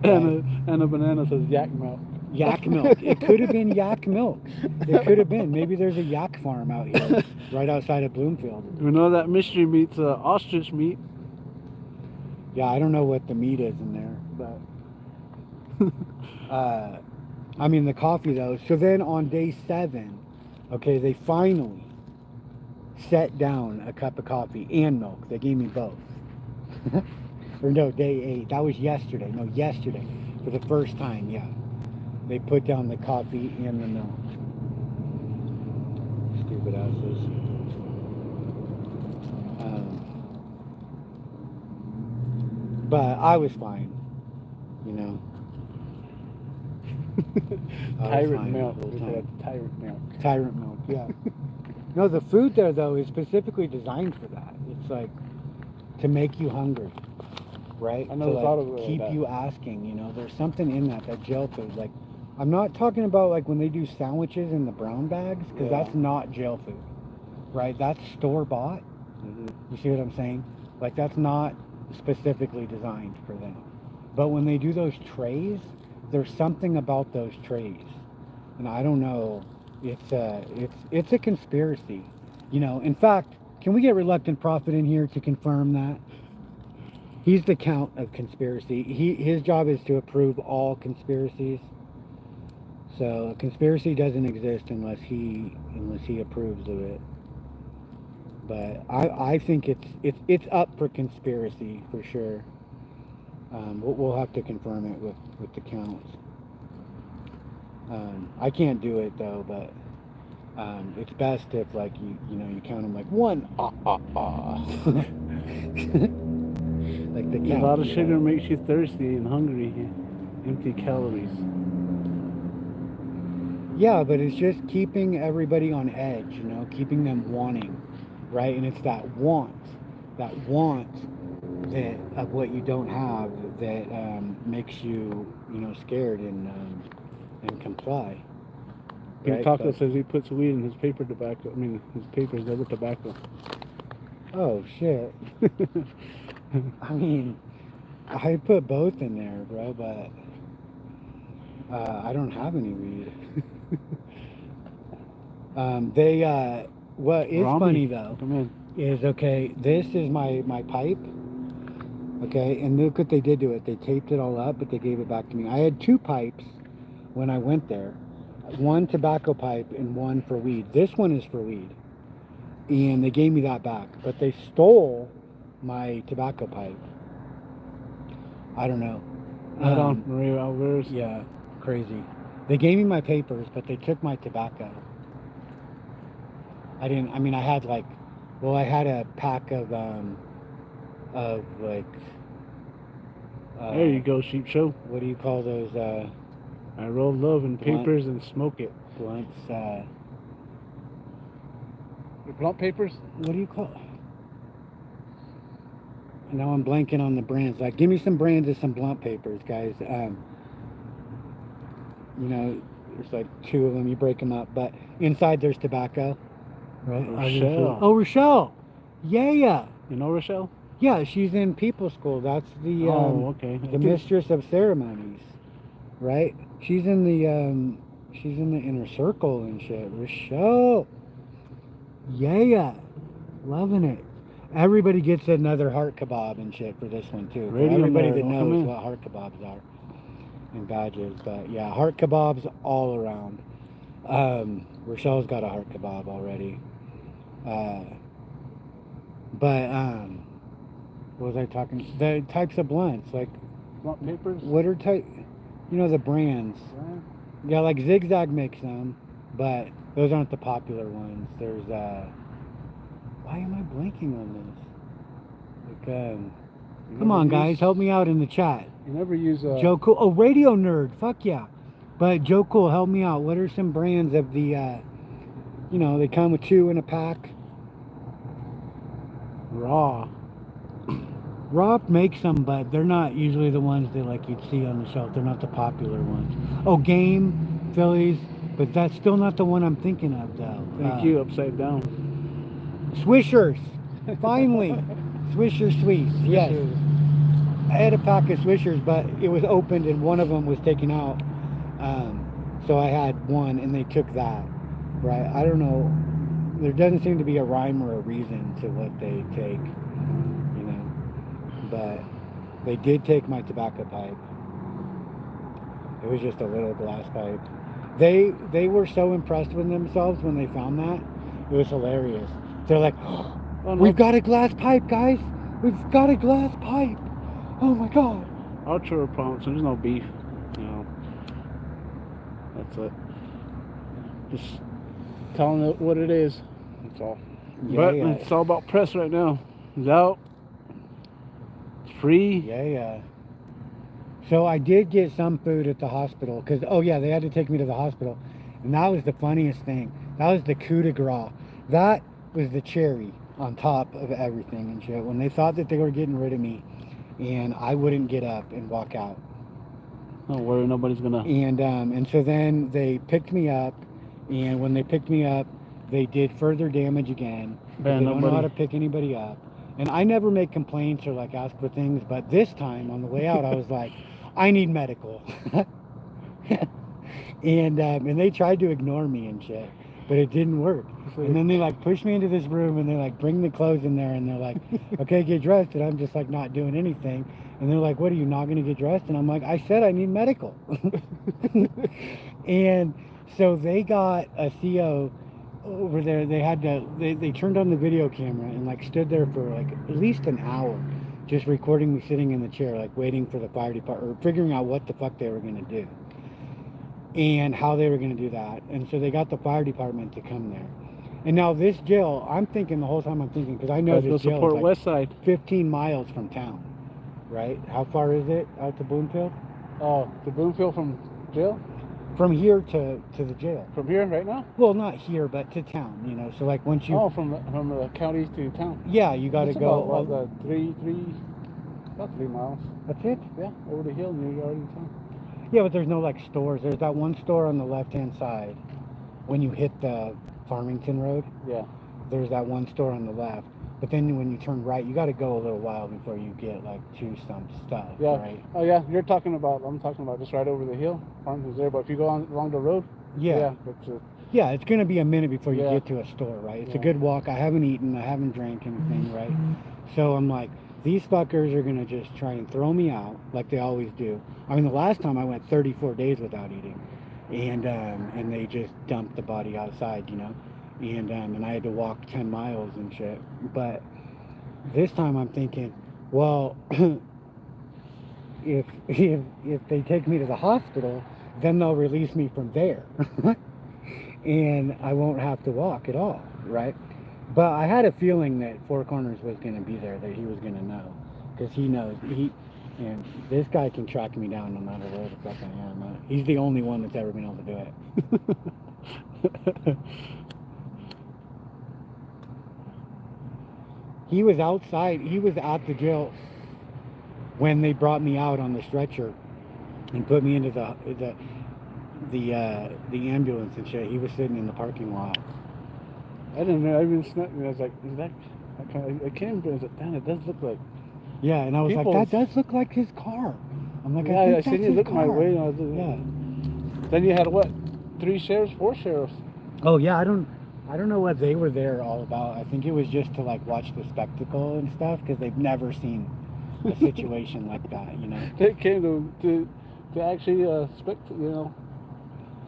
And a banana says yak milk. Yak milk. It could have been yak milk. It could have been. Maybe there's a yak farm out here, right outside of Bloomfield. We know that mystery meat's ostrich meat. Yeah, I don't know what the meat is in there, but I mean the coffee though. So then on day 7, okay, they finally set down a cup of coffee and milk. They gave me both. Or no, day 8. That was yesterday. No, yesterday for the first time. Yeah. They put down the coffee and the milk. Stupid asses. But I was fine, Tyrant milk. Tyrant milk. Tyrant milk, yeah. No, the food there, though, is specifically designed for that. It's like to make you hungry, right? I never thought of it. Keep you asking, There's something in that jail food. Like, I'm not talking about like when they do sandwiches in the brown bags, because that's not jail food, right? That's store-bought. Mm-hmm. You see what I'm saying? Like, that's not specifically designed for them. But when they do those trays, there's something about those trays, and I don't know. It's a conspiracy, In fact, can we get Reluctant Prophet in here to confirm that? He's the count of conspiracy. His job is to approve all conspiracies. So a conspiracy doesn't exist unless he approves of it. But I think it's up for conspiracy for sure. We'll have to confirm it with the counts. I can't do it though, but it's best if like you count them like 1. like the A couch. lot of you sugar know? makes you thirsty and hungry. Empty calories. Yeah, but it's just keeping everybody on edge, you know, keeping them wanting, right? And it's that want that of what you don't have that makes you, you know, scared and comply, Your right? taco But says he puts weed in his paper tobacco. I mean, his paper's never tobacco. oh shit, I mean, I put both in there, bro, but I don't have any weed. What is funny Rami, though come in. is okay. This is my pipe. Okay, and look what they did to it. They taped it all up, but they gave it back to me. I had two pipes when I went there, one tobacco pipe and one for weed. This one is for weed, and they gave me that back. But they stole my tobacco pipe. I don't know. Right on, Maria Alvarez. Yeah, crazy. They gave me my papers, but they took my tobacco. I didn't. I mean, I had like, well, I had a pack of like. There you go, sheep show. What do you call those? I roll love in Blunt. papers and smoke it. Blunts. Your blunt papers? What do you call? Now I'm blanking on the brands. Like, give me some brands of some blunt papers, guys. You know, there's like two of them. You break them up, but inside there's tobacco. Right? Rochelle. Oh, Rochelle. Yeah. You know Rochelle? Yeah, she's in people school. That's the okay. the mistress of ceremonies, right? She's in the inner circle and shit. Rochelle. Yeah, loving it. Everybody gets another heart kebab and shit for this one too. For Radio everybody nerd, that welcome knows in. what heart kebabs are and badges, but yeah, heart kebabs all around. Rochelle's got a heart kebab already. But what was I talking? The types of blunts, like Blunt papers? what are type? You know the brands. Yeah, like Zigzag makes them, but those aren't the popular ones. There's why am I blanking on this? Like come on guys, help me out in the chat. You never use Joe Cool. Oh, Radio Nerd. Fuck yeah. But Joe Cool, help me out. What are some brands of the you know, they come with two in a pack. Raw. Raw makes them, but they're not usually the ones that like you'd see on the shelf. They're not the popular ones. Oh, Game, Phillies, but that's still not the one I'm thinking of though. Thank you, upside down. Swishers. Finally. Swisher Sweets. Yes. I had a pack of Swishers, but it was opened and one of them was taken out. So I had one and they took that. Right? I don't know. There doesn't seem to be a rhyme or a reason to what they take. You know. But they did take my tobacco pipe. It was just a little glass pipe. They were so impressed with themselves when they found that. It was hilarious. They're like, oh, no. we've got a glass pipe, guys. We've got a glass pipe. Oh my god. Ultra prompts, there's no beef. You know. That's it. Just telling it what it is. That's all. Yeah, But yeah. it's all about press right now. It's out. It's free. Yeah. So I did get some food at the hospital because, oh yeah, they had to take me to the hospital. And that was the funniest thing. That was the coup de grace. That was the cherry on top of everything and shit. When they thought that they were getting rid of me and I wouldn't get up and walk out. Don't worry, nobody's gonna. And so then they picked me up, and when they picked me up, they did further damage again. Man, They don't know how to pick anybody up. And I never make complaints or like ask for things, but this time on the way out, I was like, I need medical. and they tried to ignore me and shit, but it didn't work. And then they like push me into this room and they like bring the clothes in there and they're like, okay, get dressed. And I'm just like not doing anything. And they're like, what, are you not going to get dressed? And I'm like, I said I need medical. And so they got a CO over there. They had to, they turned on the video camera and like stood there for like at least an hour just recording me sitting in the chair, like waiting for the fire department or figuring out what the fuck they were going to do and how they were going to do that. And so they got the fire department to come there. And now this jail, I'm thinking the whole time I'm thinking, because I know this jail support is like West Side. 15 miles from town. right? How far is it out to Bloomfield? Oh, to Bloomfield from jail? From here to the jail. From here right now? Well, not here, but to town, you know. So like once you... Oh, from the county to town. Yeah, you got to It's go... about, what, about 3 miles. That's it? Yeah, over the hill and you're already in town. Yeah, but there's no like stores. There's that one store on the left-hand side when you hit the Farmington Road. Yeah. There's that one store on the left. But then when you turn right, you got to go a little while before you get like to some stuff, Yeah. right? Oh yeah, I'm talking about just right over the hill. Farmington's there, but if you go along the road, Yeah. Yeah, it's going to be a minute before you get to a store, right? It's a good walk. I haven't eaten. I haven't drank anything, right? So I'm like, these fuckers are going to just try and throw me out like they always do. I mean, the last time I went 34 days without eating, and they just dumped the body outside, you know? And I had to walk 10 miles and shit. But this time I'm thinking, well, if they take me to the hospital, then they'll release me from there. And I won't have to walk at all, right? But I had a feeling that 4Corners was going to be there, that he was going to know. Because he knows. And this guy can track me down no matter where the fuck I am. He's the only one that's ever been able to do it. He was outside. He was at the jail when they brought me out on the stretcher and put me into the ambulance and shit. He was sitting in the parking lot. I didn't know. I was like, is that? I came, but I was like, damn, it does look like. Yeah, and I was like, that does look like his car. I'm like, I seen you look my way. And I was like, yeah. Then you had what? 4 sheriffs. Oh yeah, I don't know what they were there all about. I think it was just to like watch the spectacle and stuff because they've never seen a situation like that, you know. They came to actually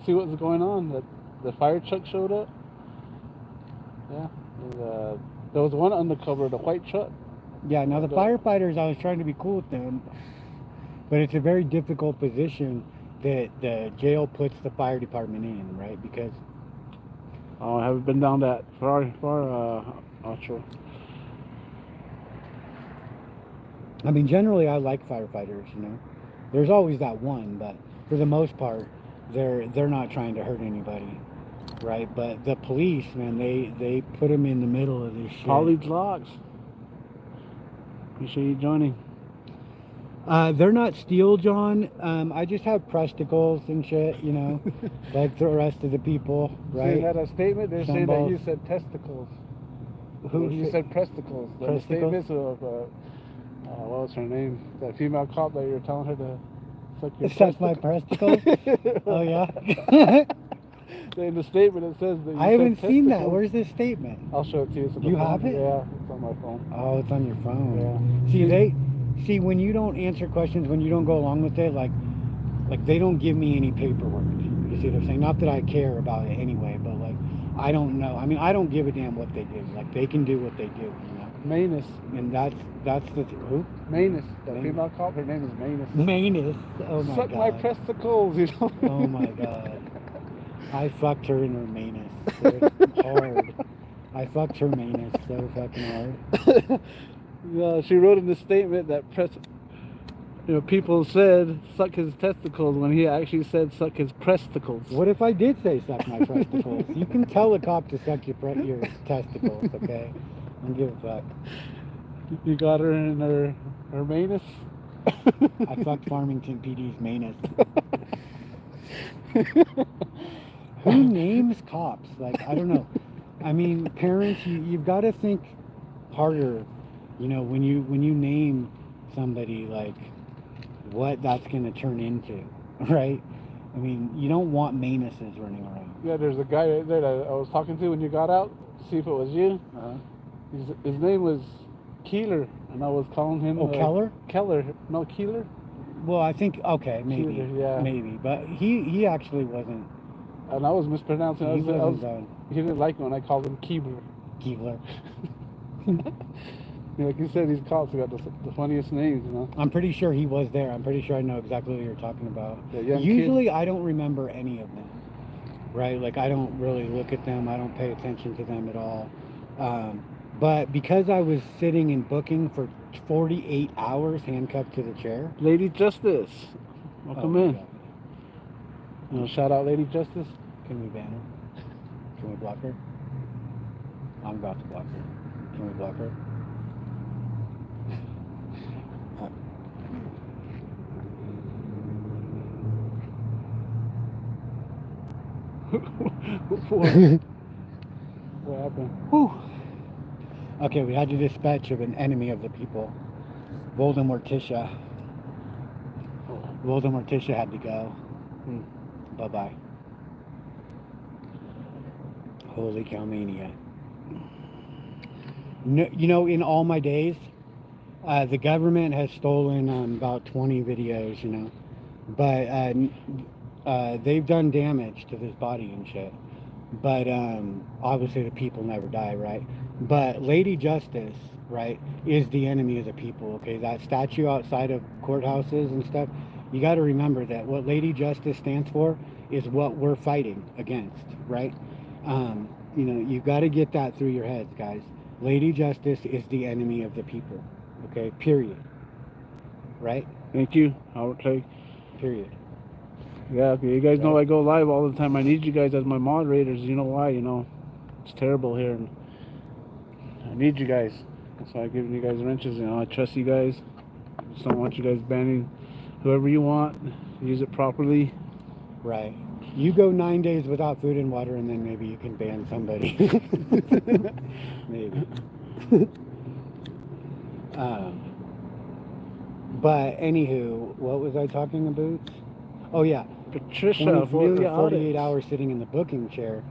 see what was going on. That the fire truck showed up. Yeah, and, there was one undercover, the white truck. Yeah, now the firefighters, I was trying to be cool with them, but it's a very difficult position that the jail puts the fire department in, right? Because I haven't been down that far, not sure. I mean, generally I like firefighters, you know. There's always that one, but for the most part, they're not trying to hurt anybody, right? But the police, man, they put them in the middle of this shit. All these logs. Appreciate you joining. They're not steel, John. I just have presticles and shit, you know, like the rest of the people, right? So you had a statement. They're saying that you said testicles. Who? You said presticles. The statements of what was her name? That female cop that you were telling her to suck your suck my presticles. Oh yeah. In the statement it says that you I haven't said seen testicles. that. Where's this statement? I'll show it to you. You have it? Yeah, it's on my phone. Oh, it's on your phone. Yeah. See, when you don't answer questions, when you don't go along with it, like they don't give me any paperwork. You see what I'm saying? Not that I care about it anyway, but like I don't know. I mean, I don't give a damn what they do. Like they can do what they do, you know. Manus. And that's the who? Manus. The female cop. Her name is Manus. Manus. Oh my Suck god. my testicles. You know. Oh my god. I fucked her in her manus so hard. I fucked her manus so fucking hard. Yeah, she wrote in the statement that people said suck his testicles when he actually said suck his presticles. What if I did say suck my presticles? You can tell a cop to suck your testicles, okay? I don't give a fuck. You got her in her manus? I fucked Farmington PD's manus. Who names cops? Like, I don't know. I mean, parents, you've got to think harder, you know, when you name somebody, like, what that's going to turn into, right? I mean, you don't want manuses running around. Yeah, there's a guy right there that I was talking to when you got out, see if it was you. His name was Keeler, and I was calling him... Oh, Keller? Keller. No, Keeler? Well, I think, okay, maybe. Keeler, yeah. Maybe, but he actually wasn't... And I was mispronouncing. He didn't like it when I called him Keebler. Keebler. Like you said, these cops have got the funniest names, you know. I'm pretty sure he was there. I'm pretty sure I know exactly what you're talking about. Yeah, usually I don't remember any of them, right? Like I don't really look at them. I don't pay attention to them at all. But because I was sitting in booking for 48 hours handcuffed to the chair. Lady Justice, welcome in. Yeah. You know, shout out Lady Justice. Can we ban her? Can we block her? I'm about to block her. Can we block her? What happened? Whew. Okay, we had to dispatch of an enemy of the people. Voldemort Tisha. Voldemort Tisha had to go. Bye-bye. Holy cow mania. No, you know, in all my days, the government has stolen about 20 videos, you know. But they've done damage to this body and shit. But obviously the people never die, right? But Lady Justice, right, is the enemy of the people, okay? That statue outside of courthouses and stuff, you got to remember that what Lady Justice stands for is what we're fighting against, right? You know, you got to get that through your heads, guys. Lady Justice is the enemy of the people, okay? Period. Right? Thank you. Howard Clay. Period. Yeah, okay. You guys know I go live all the time. I need you guys as my moderators. You know why? You know, it's terrible here. And I need you guys. That's why I'm giving you guys wrenches. You know, I trust you guys. I just don't want you guys banning whoever you want. Use it properly. Right. You go 9 days without food and water, and then maybe you can ban somebody. Maybe. But anywho, what was I talking about? Oh yeah, Patricia, 48 hours sitting in the booking chair.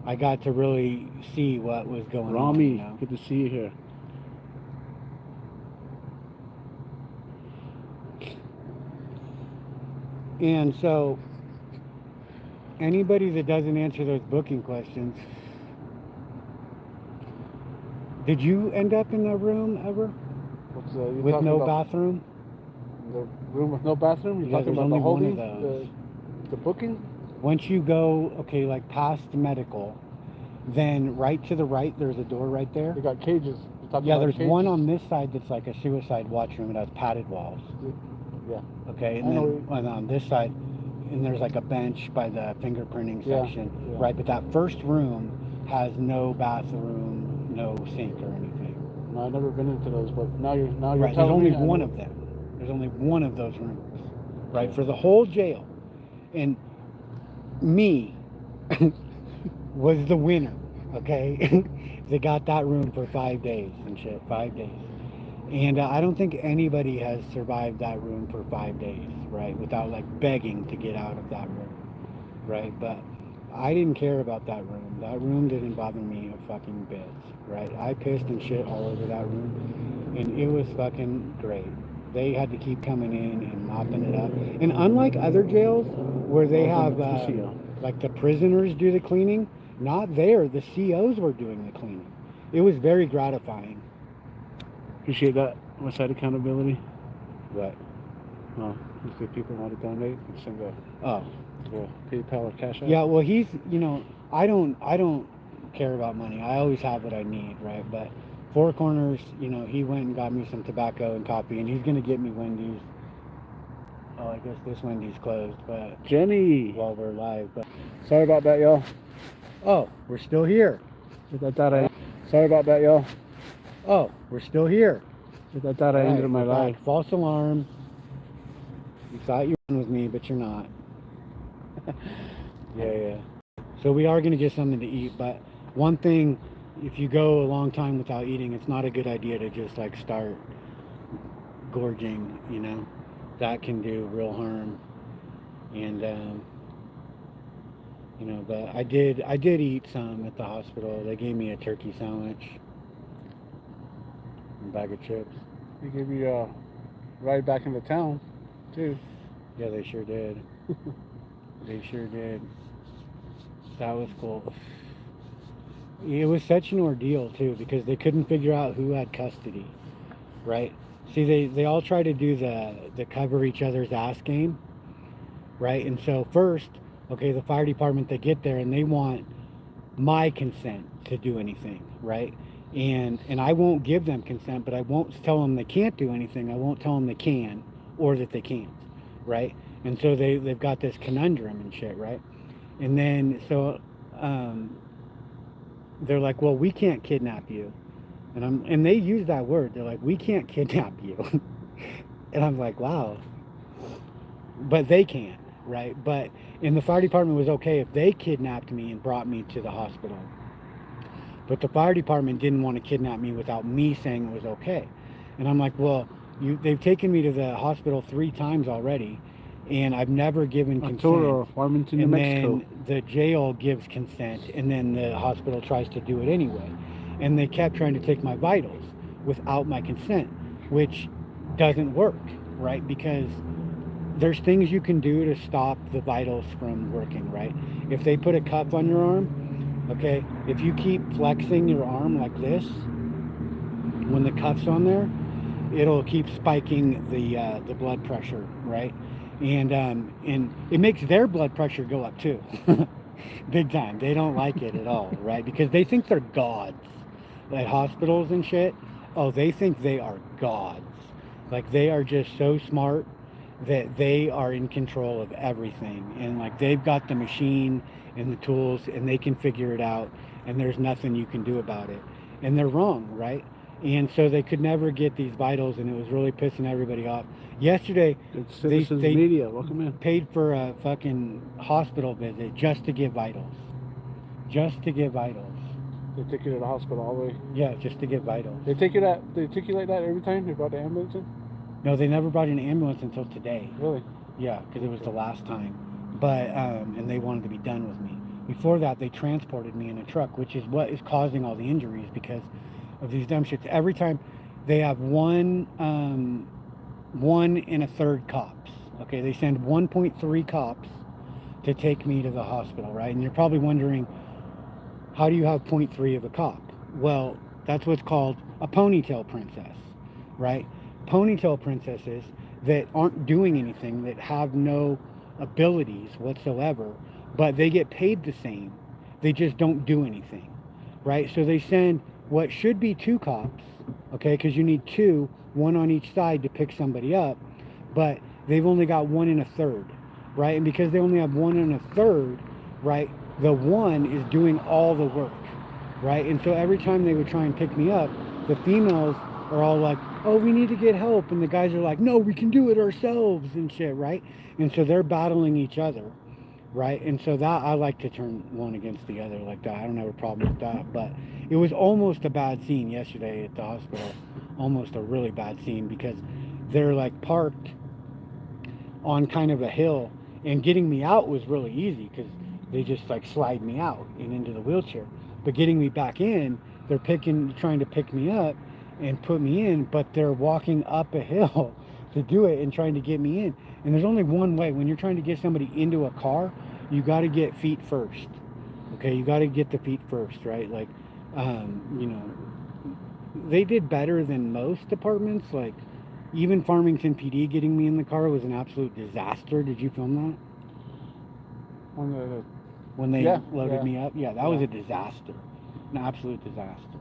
I got to really see what was going on. Rami, You know? good to see you here. And so, anybody that doesn't answer those booking questions, did you end up in a room ever with no bathroom? The room with no bathroom? You're Yeah, talking there's about only the one holding, of those. the booking? Once you go, okay, like past medical, then right to the right, there's a door right there. They got cages. Yeah, there's one on this side that's like a suicide watch room. It has padded walls. Yeah. Okay, and then on this side, and there's like a bench by the fingerprinting section. Yeah. Right, but that first room has no bathroom, no sink or anything. No, I've never been into those, but now you're Right, there's only one of them. There's only one of those rooms, right, for the whole jail. And me was the winner, okay? They got that room for 5 days and shit, 5 days. And I don't think anybody has survived that room for 5 days, right, without like begging to get out of that room, right? But I didn't care about that room. That room didn't bother me a fucking bit, right? I pissed and shit all over that room, and it was fucking great. They had to keep coming in and mopping it up. And unlike other jails where they have like the prisoners do the cleaning, not there. The COs were doing the cleaning. It was very gratifying. Appreciate that. West Side accountability. What? Oh, if people want to donate, send a PayPal or Cash App. Yeah, well, he's, you know, I don't care about money. I always have what I need, right? But 4Corners, you know, he went and got me some tobacco and coffee, and he's gonna get me Wendy's. Oh, I guess this Wendy's closed, but Jenny, while we're live, but sorry about that, y'all. Oh, we're still here. Sorry about that, y'all. Oh, we're still here. I thought I ended my life. False alarm. You thought you were with me, but you're not. Yeah. So we are going to get something to eat, but one thing, if you go a long time without eating, it's not a good idea to just like start gorging, you know. That can do real harm. And you know, but I did eat some at the hospital. They gave me a turkey sandwich and a bag of chips. They gave you a ride back into town too. Yeah, they sure did. They sure did. That was cool. It was such an ordeal too, because they couldn't figure out who had custody, right? See, they all try to do the cover each other's ass game, right? And so first, okay, the fire department, they get there and they want my consent to do anything, right? and I won't give them consent, but I won't tell them they can't do anything. I won't tell them they can or that they can't, right? And so they've got this conundrum and shit, right? And then so um, they're like, well, we can't kidnap you, and they use that word. They're like, we can't kidnap you, and I'm like, wow, but they can, right? But and the fire department was okay if they kidnapped me and brought me to the hospital. But the fire department didn't want to kidnap me without me saying it was okay. And I'm like, well, they've taken me to the hospital 3 times already, and I've never given consent. Arturo, Farmington, New And Mexico. then the jail gives consent, and then the hospital tries to do it anyway. And they kept trying to take my vitals without my consent, which doesn't work, right? Because there's things you can do to stop the vitals from working, right? If they put a cuff on your arm, okay, if you keep flexing your arm like this, when the cuff's on there, it'll keep spiking the blood pressure, right? And it makes their blood pressure go up too, big time. They don't like it at all, right? Because they think they're gods at hospitals and shit. Oh, they think they are gods. Like they are just so smart that they are in control of everything, and like they've got the machine and the tools, and they can figure it out, and there's nothing you can do about it. And they're wrong, right? And so they could never get these vitals, and it was really pissing everybody off. Yesterday, It's Citizens Media. Welcome in. paid for a fucking hospital visit just to get vitals. Just to get vitals. They take you to the hospital all the way. Yeah, just to get vitals. They take you that. They take you like that every time they brought the ambulance in. No, they never brought an ambulance until today. Really? Yeah, because it was the last time. But, and they wanted to be done with me. Before that, they transported me in a truck, which is what is causing all the injuries because of these dumb shits. Every time they have one and a third cops. Okay, they send 1.3 cops to take me to the hospital, right? And you're probably wondering, how do you have 0.3 of a cop? Well, that's what's called a ponytail princess, right? Ponytail princesses that aren't doing anything, that have no abilities whatsoever, but they get paid the same. They just don't do anything, right? So they send what should be 2 cops, okay, because you need 2, 1 on each side to pick somebody up, but they've only got 1 and a third, right? And because they only have 1 and a third, right, the 1 is doing all the work, right? And so every time they would try and pick me up, the females are all like, oh, we need to get help, and the guys are like, no, we can do it ourselves and shit, right? And so they're battling each other, right? And so that, I like to turn one against the other like that. I don't have a problem with that. But it was almost a bad scene yesterday at the hospital, almost a really bad scene, because they're like parked on kind of a hill, and getting me out was really easy because they just like slide me out and into the wheelchair. But getting me back in, they're trying to pick me up and put me in, but they're walking up a hill to do it and trying to get me in. And there's only one way. When you're trying to get somebody into a car, you got to get feet first. Okay, you got to get the feet first, right? Like, you know, they did better than most departments. Like, even Farmington PD getting me in the car was an absolute disaster. Did you film that? When they loaded me up? Yeah, that was a disaster. An absolute disaster.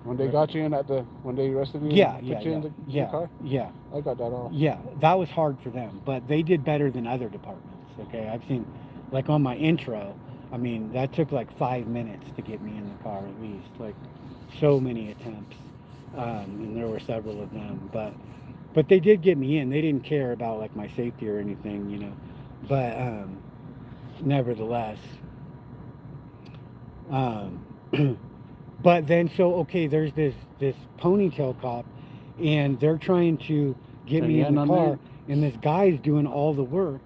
When they got you in when they arrested you? Yeah, put you in the car? Yeah. I got that all. Yeah, that was hard for them, but they did better than other departments, okay? I've seen, like on my intro, I mean, that took like 5 minutes to get me in the car at least, like so many attempts, and there were several of them, but they did get me in. They didn't care about like my safety or anything, you know, but nevertheless, but then, so, okay, there's this ponytail cop, and they're trying to get me in the car, and this guy's doing all the work,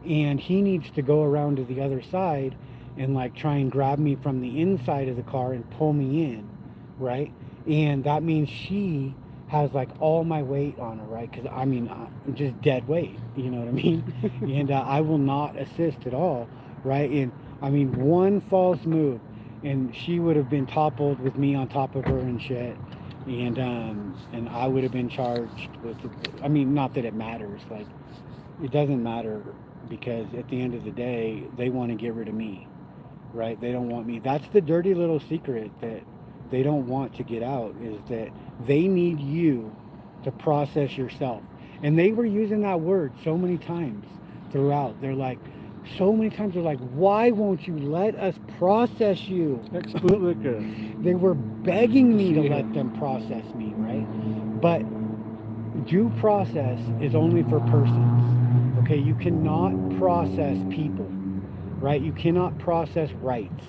and he needs to go around to the other side and, like, try and grab me from the inside of the car and pull me in, right? And that means she has, like, all my weight on her, right? Because, I mean, I'm just dead weight, you know what I mean? And I will not assist at all, right? And, I mean, one false move, and she would have been toppled with me on top of her and shit, and I would have been charged with, I mean, not that it matters, like, it doesn't matter, because at the end of the day, they want to get rid of me, right? They don't want me. That's the dirty little secret that they don't want to get out is that they need you to process yourself. And they were using that word so many times throughout. They're like, so many times they're like, why won't you let us process you? Ex-bootlicker. They were begging me to Yeah. let them process me, right? But due process is only for persons. Okay, you cannot process people, right? You cannot process rights.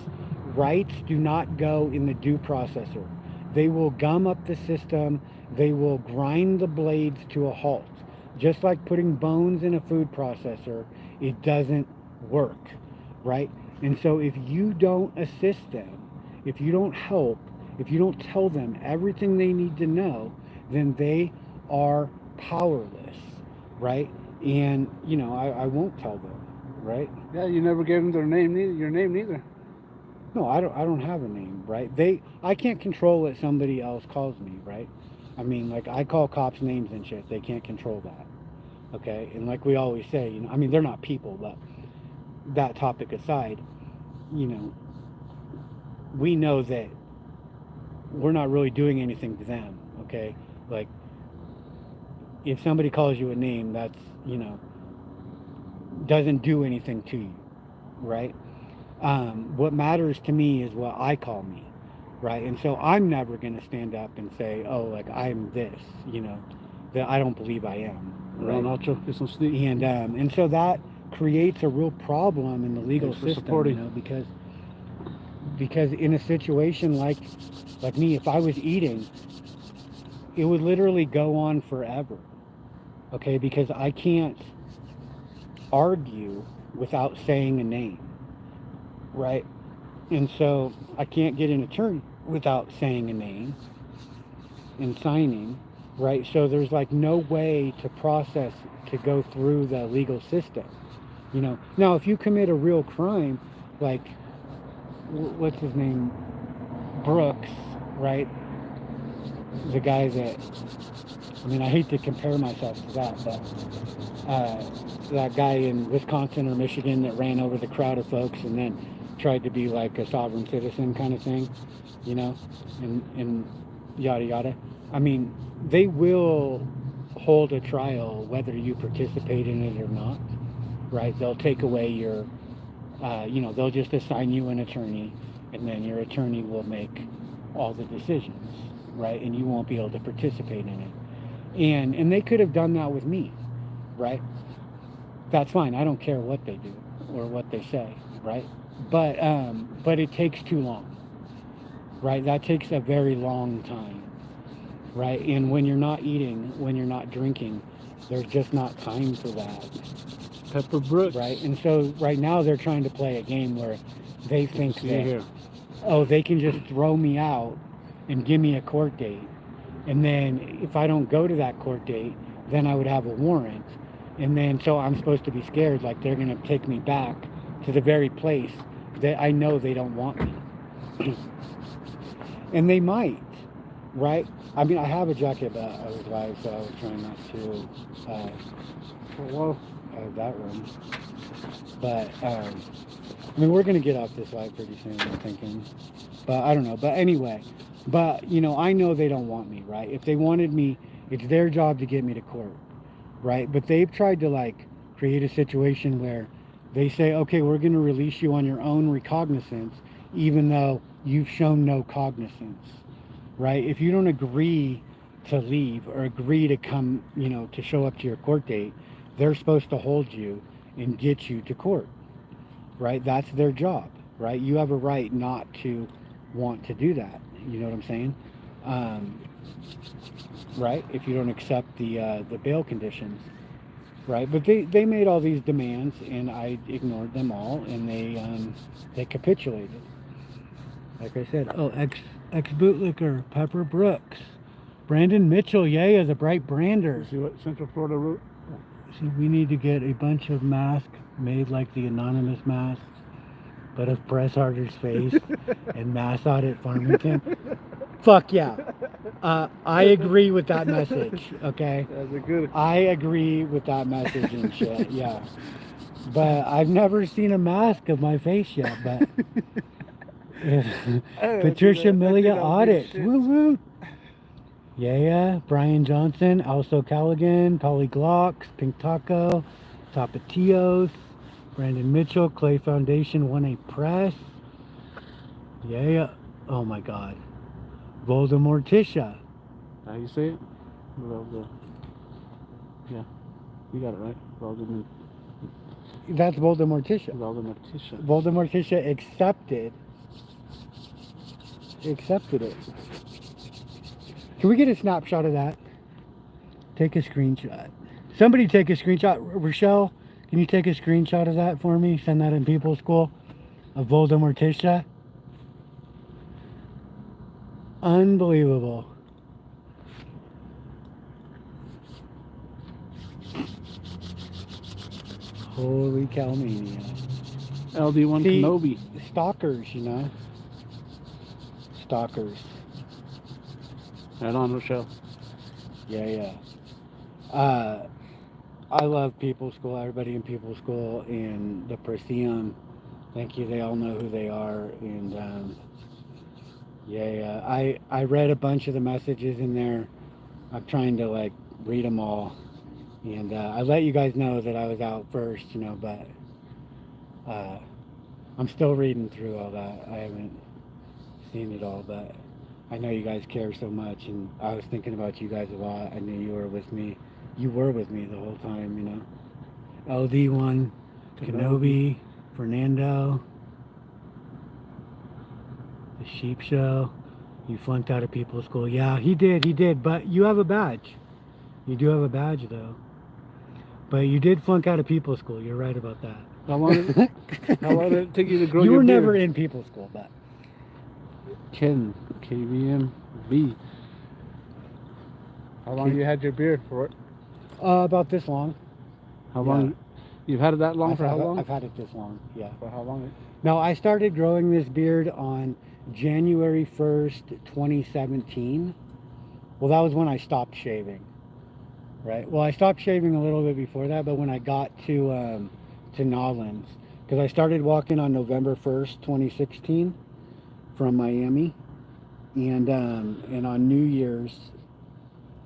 Rights do not go in the due processor. They will gum up the system. They will grind the blades to a halt. Just like putting bones in a food processor, it doesn't work, right? And so if you don't assist them, if you don't help, if you don't tell them everything they need to know, then they are powerless, right? And, you know, I won't tell them, right? Yeah, you never gave them their name, your name neither. No, I don't have a name, right? I can't control what somebody else calls me, right? I mean, like, I call cops names and shit. They can't control that, okay? And like we always say, you know, I mean, they're not people, but that topic aside, you know, we know that we're not really doing anything to them, okay? Like, if somebody calls you a name, that's, you know, doesn't do anything to you, right? What matters to me is what I call me, right? And so I'm never going to stand up and say, oh, like, I'm this, you know, that I don't believe I am, right? Nacho, get some sleep. And so that creates a real problem in the legal Thanks for system, supporting. you know, because in a situation like me, if I was eating, it would literally go on forever, okay? Because I can't argue without saying a name, right? And so I can't get an attorney without saying a name and signing, right? So there's like no way to process, to go through the legal system, you know. Now, if you commit a real crime, like, what's his name? Brooks, right? The guy that, I mean, I hate to compare myself to that, but that guy in Wisconsin or Michigan that ran over the crowd of folks and then tried to be like a sovereign citizen kind of thing, you know, and yada yada. I mean, they will hold a trial whether you participate in it or not, right? They'll take away your, you know, they'll just assign you an attorney, and then your attorney will make all the decisions, right? And you won't be able to participate in it. And they could have done that with me, right? That's fine. I don't care what they do or what they say, right? But it takes too long, right? That takes a very long time, right? And when you're not eating, when you're not drinking, there's just not time for that, Pepper Brooks. right? And so right now they're trying to play a game where they think See that, here. oh, they can just throw me out and give me a court date. And then if I don't go to that court date, then I would have a warrant. And then so I'm supposed to be scared, like they're going to take me back to the very place that I know they don't want me. And they might, right? I mean, I have a jacket, but I was live, so I was trying not to Well, that room. But, I mean, we're going to get off this live pretty soon, I'm thinking. But I don't know. But anyway, but, you know, I know they don't want me, right? If they wanted me, it's their job to get me to court, right? But they've tried to, like, create a situation where they say, okay, we're going to release you on your own recognizance, even though you've shown no cognizance, right? If you don't agree to leave or agree to come, you know, to show up to your court date, they're supposed to hold you and get you to court, right? That's their job, right? You have a right not to want to do that. You know what I'm saying? Right? If you don't accept the bail conditions, right? But they made all these demands, and I ignored them all, and they capitulated. Like I said, oh, ex bootlicker Pepper Brooks, Brandon Mitchell, yay, as a bright brander. see what Central Florida wrote? See, we need to get a bunch of masks made like the anonymous masks, but of Press Harder's face and Mass Audit Farmington. Fuck yeah. I agree with that message, okay? That's a good. I agree with that message and shit, yeah. But I've never seen a mask of my face yet, but Patricia Milia that was big audits. shit. Woo woo. Yeah. Brian Johnson, also Callaghan, Polly Glocks, Pink Taco, Tapatios, Brandon Mitchell, Clay Foundation, 1A Press. Yeah. Oh my God. Voldemorticia. How you say it? Yeah, you got it right. That's Voldemorticia. Voldemorticia. Voldemorticia accepted it. Can we get a snapshot of that? Take a screenshot. Somebody take a screenshot. Rochelle, can you take a screenshot of that for me? Send that in People's School of Voldemorticia. Unbelievable. Holy cow mania. LD1 See, Kenobi. Stalkers, you know. Stalkers. Right on, Rochelle. Yeah. I love People's School, everybody in People's School, and the Perseum. Thank you. They all know who they are. And I read a bunch of the messages in there. I'm trying to like read them all. And I let you guys know that I was out first, you know, but I'm still reading through all that. I haven't seen it all, but I know you guys care so much, and I was thinking about you guys a lot. I knew you were with me. You were with me the whole time, you know. LD1, Kenobi, Fernando, the Sheep Show. You flunked out of People's School. Yeah, he did, but you have a badge. You do have a badge, though. But you did flunk out of People's School. You're right about that. How long did it take you to grow you your were beard? never in People's School, but Ken, KVMV. How long you had your beard for? about this long. How long? You've had it that long? For how long? I've had it this long, yeah. For how long? No, I started growing this beard on January 1st, 2017. Well, that was when I stopped shaving, right? Well, I stopped shaving a little bit before that, but when I got to Nolans, because I started walking on November 1st, 2016 from Miami, and on New Year's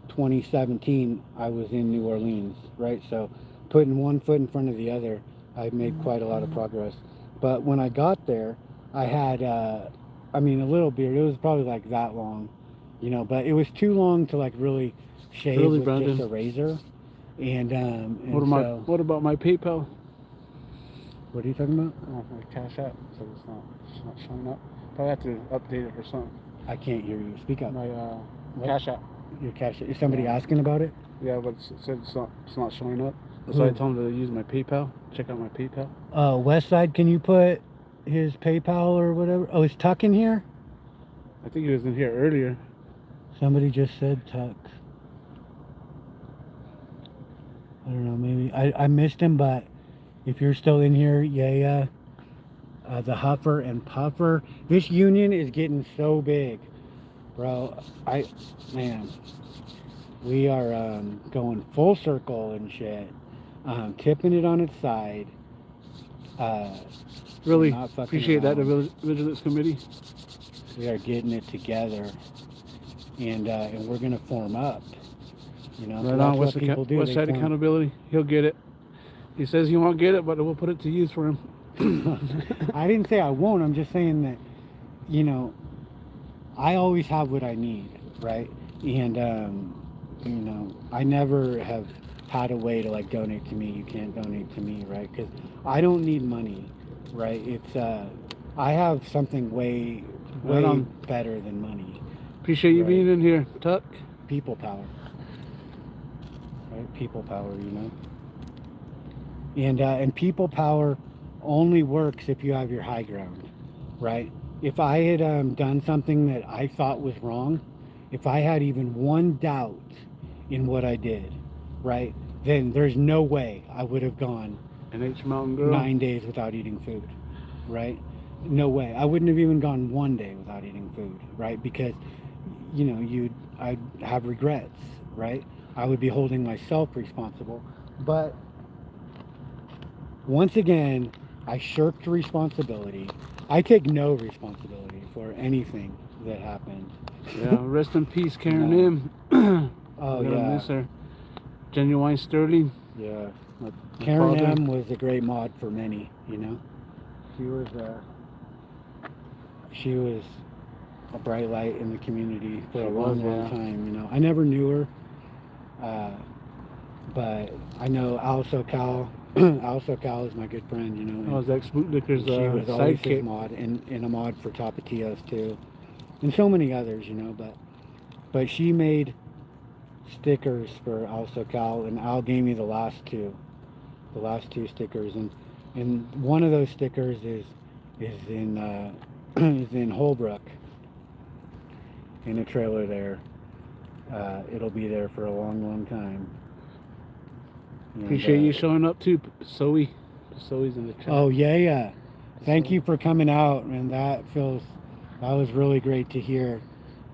2017, I was in New Orleans, right? So putting one foot in front of the other, I made quite a lot of progress. But when I got there, I had, a little beard. It was probably like that long, you know, but it was too long to like really shave with Brandon. just a razor. And what about my PayPal? What are you talking about? Oh, my Cash App. So it's not showing up. Probably have to update it or something. I can't hear you. Speak up. My Cash App. Your cash. Is somebody asking about it? Yeah, but it said it's not showing up. So I told him to use my PayPal. Check out my PayPal. Westside, can you put his PayPal or whatever? Oh, is Tuck in here? I think he was in here earlier. Somebody just said Tuck. I don't know, maybe I missed him, but if you're still in here, the Huffer and Puffer. This union is getting so big, bro. Man, we are going full circle and shit. Tipping it on its side. Really not fucking appreciate that, the around. Vigilance Committee. We are getting it together, and we're gonna form up. You know, Right so on, that's what people do. They Westside form. Accountability. He'll get it. He says he won't get it, but we'll put it to use for him. I didn't say I won't. I'm just saying that, you know, I always have what I need, right? And you know, I never have had a way to like donate to me. You can't donate to me, right? Because I don't need money, right? It's I have something way better than money. Appreciate you being in here, Tuck. People power, right? People power, you know. And people power only works if you have your high ground, right? If I had done something that I thought was wrong, if I had even one doubt in what I did, right, then there's no way I would have gone NH Mountain Girl. 9 days without eating food, right? No way. I wouldn't have even gone 1 day without eating food, right? Because, you know, I'd have regrets, right? I would be holding myself responsible. But once again, I shirked responsibility. I take no responsibility for anything that happened. Yeah, rest in peace, Karen No. M. Oh, We're gonna yeah. miss her. Genuine Sterling. Yeah. my Karen father. M was a great mod for many, you know? She was a bright light in the community for She a was, long yeah. time, you know? I never knew her, but I know Al SoCal. Al SoCal is my good friend, you know? I was ex-bootlicker's She was always his sidekick. mod, and a mod for Tapatios too, and so many others, you know. But she made stickers for Al SoCal, and Al gave me the last two stickers, and one of those stickers is in is in Holbrook, in a trailer there. It'll be there for a long time. And, Appreciate you showing up too, Zoe's in the chat. Oh yeah. Thank you for coming out, and that was really great to hear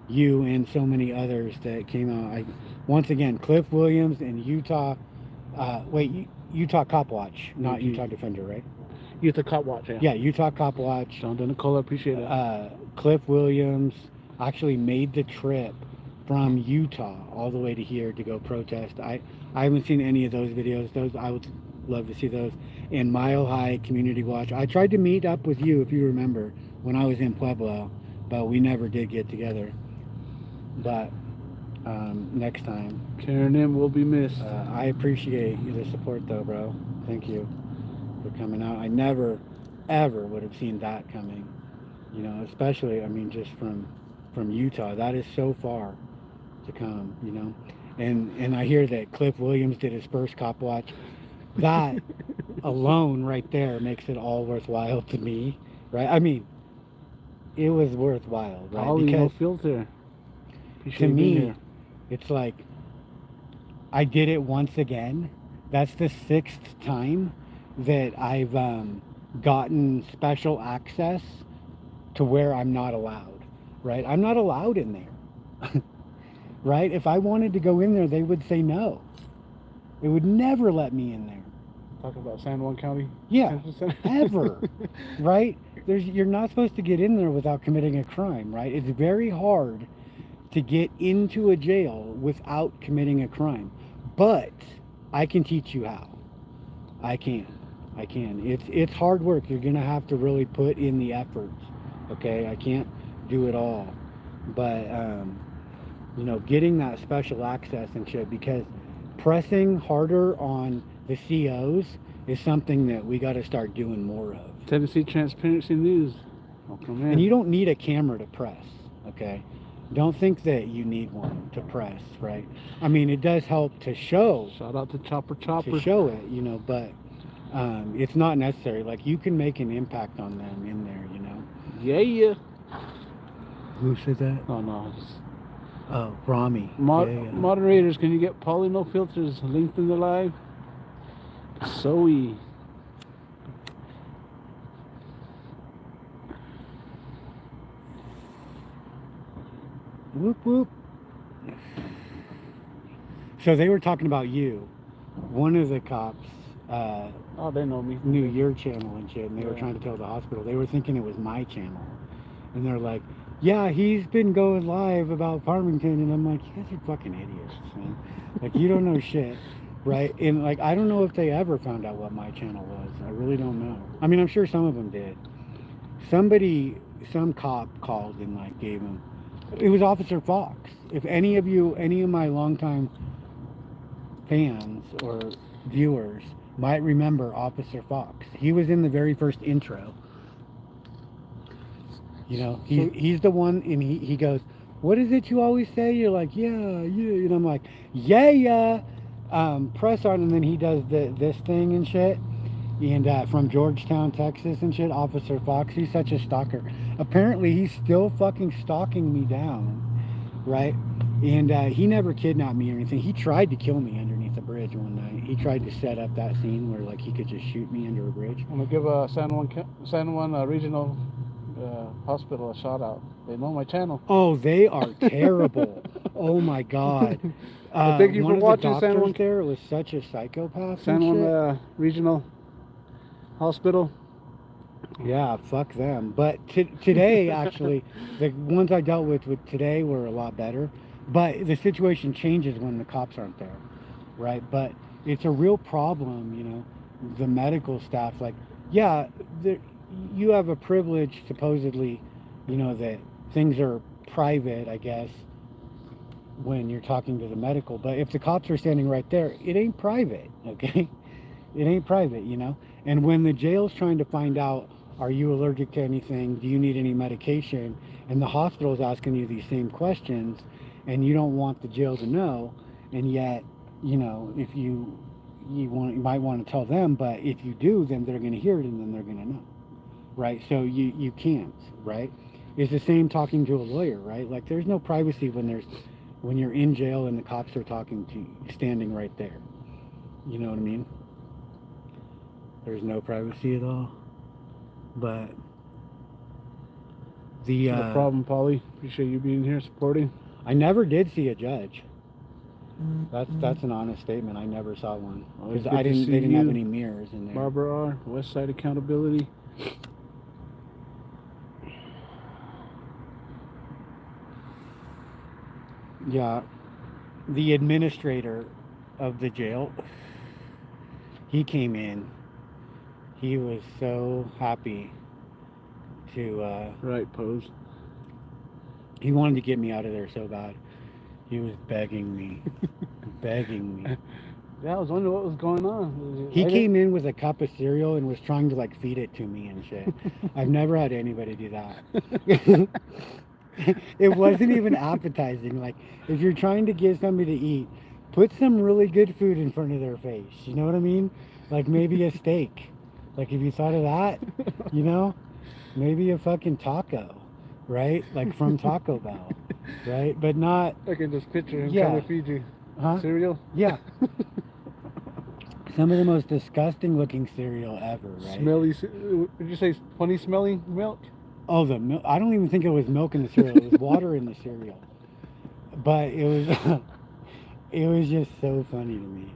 you and so many others that came out. Once again, Cliff Williams and Utah. Utah Cop Watch, not Utah Defender, right? Utah Cop Watch, yeah. Yeah, Utah Cop Watch. John Nicole, I appreciate it. Cliff Williams actually made the trip from Utah all the way to here to go protest. I haven't seen any of those videos. I would love to see those. And Mile High Community Watch. I tried to meet up with you, if you remember, when I was in Pueblo, but we never did get together. But next time. Karen M will be missed. I appreciate the support, though, bro. Thank you for coming out. I never, ever would have seen that coming. You know, especially, I mean, just from Utah. That is so far to come, you know. And I hear that Cliff Williams did his first Cop Watch. That alone right there makes it all worthwhile to me, right? I mean, it was worthwhile, right? Ollie, no filter. To me, it's like I did it once again. That's the 6th time that I've gotten special access to where I'm not allowed, right? I'm not allowed in there, right? If I wanted to go in there, they would say no. They would never let me in there. Talking about San Juan County? Yeah, ever, right? You're not supposed to get in there without committing a crime, right? It's very hard to get into a jail without committing a crime, but I can teach you how. I can. It's hard work. You're gonna have to really put in the effort. Okay, I can't do it all, but you know, getting that special access and shit, because pressing harder on the COs is something that we got to start doing more of. Tennessee Transparency News. Welcome in. And you don't need a camera to press, okay? Don't think that you need one to press, right? I mean, it does help to show. Shout out to Chopper. To show it, you know, but it's not necessary. Like, you can make an impact on them in there, you know? Yeah. Who said that? Oh, no. Oh, Rami. Moderators, can you get Paulie No Filters linked in the live? Zoe. Whoop, whoop. So they were talking about you. One of the cops Oh, they know me. knew your channel and shit, and they were trying to tell the hospital. They were thinking it was my channel. And they're like, yeah, he's been going live about Farmington. And I'm like, you guys are fucking idiots, man. Like, you don't know shit, right? And, like, I don't know if they ever found out what my channel was. I really don't know. I mean, I'm sure some of them did. Some cop called and, like, gave him. It was Officer Fox. If any of my longtime fans or viewers might remember Officer Fox, he was in the very first intro. You know, he's the one, and he goes, what is it you always say? You're like, yeah, and I'm like, yeah, press on, and then he does this thing and shit, and from Georgetown, Texas and shit, Officer Fox, he's such a stalker. Apparently, he's still fucking stalking me down, right? And he never kidnapped me or anything. He tried to kill me underneath a bridge one night. He tried to set up that scene where, like, he could just shoot me under a bridge. I'm gonna give San Juan Regional Hospital a shout out. They know my channel. Oh, they are terrible. Oh my god. Thank you for watching, San Juan. There was such a psychopath. San Juan Regional Hospital. Yeah, fuck them. But today, actually, the ones I dealt with today were a lot better. But the situation changes when the cops aren't there, right? But it's a real problem, you know. The medical staff, like, yeah, you have a privilege, supposedly, you know, that things are private, I guess, when you're talking to the medical. But if the cops are standing right there, it ain't private, okay? It ain't private, you know. And when the jail's trying to find out, are you allergic to anything? Do you need any medication? And the hospital's asking you these same questions, and you don't want the jail to know, and yet, you know, if you might want to tell them, but if you do, then they're going to hear it, and then they're going to know, right? So you can't, right? It's the same talking to a lawyer, right? Like there's no privacy when you're in jail and the cops are talking to you, standing right there. You know what I mean? There's no privacy at all. But the No problem, Polly. Appreciate you being here supporting. I never did see a judge. That's an honest statement. I never saw one because Always good to they see didn't have you. any mirrors in there. Barbara R. West Side Accountability. Yeah, the administrator of the jail, he came in. He was so happy to. Right, pose. He wanted to get me out of there so bad. He was begging me, begging me. Yeah, I was wondering what was going on. He came in with a cup of cereal and was trying to like feed it to me and shit. I've never had anybody do that. It wasn't even appetizing. Like if you're trying to get somebody to eat, put some really good food in front of their face. You know what I mean? Like maybe a steak. Like if you thought of that, you know, maybe a fucking taco, right? Like from Taco Bell, right? But not. I can just picture him Yeah. trying to feed you Huh? cereal. Yeah. Some of the most disgusting looking cereal ever, right? Smelly. Did you say funny smelling milk? Oh, the milk. I don't even think it was milk in the cereal. It was water in the cereal. But it was, it was just so funny to me.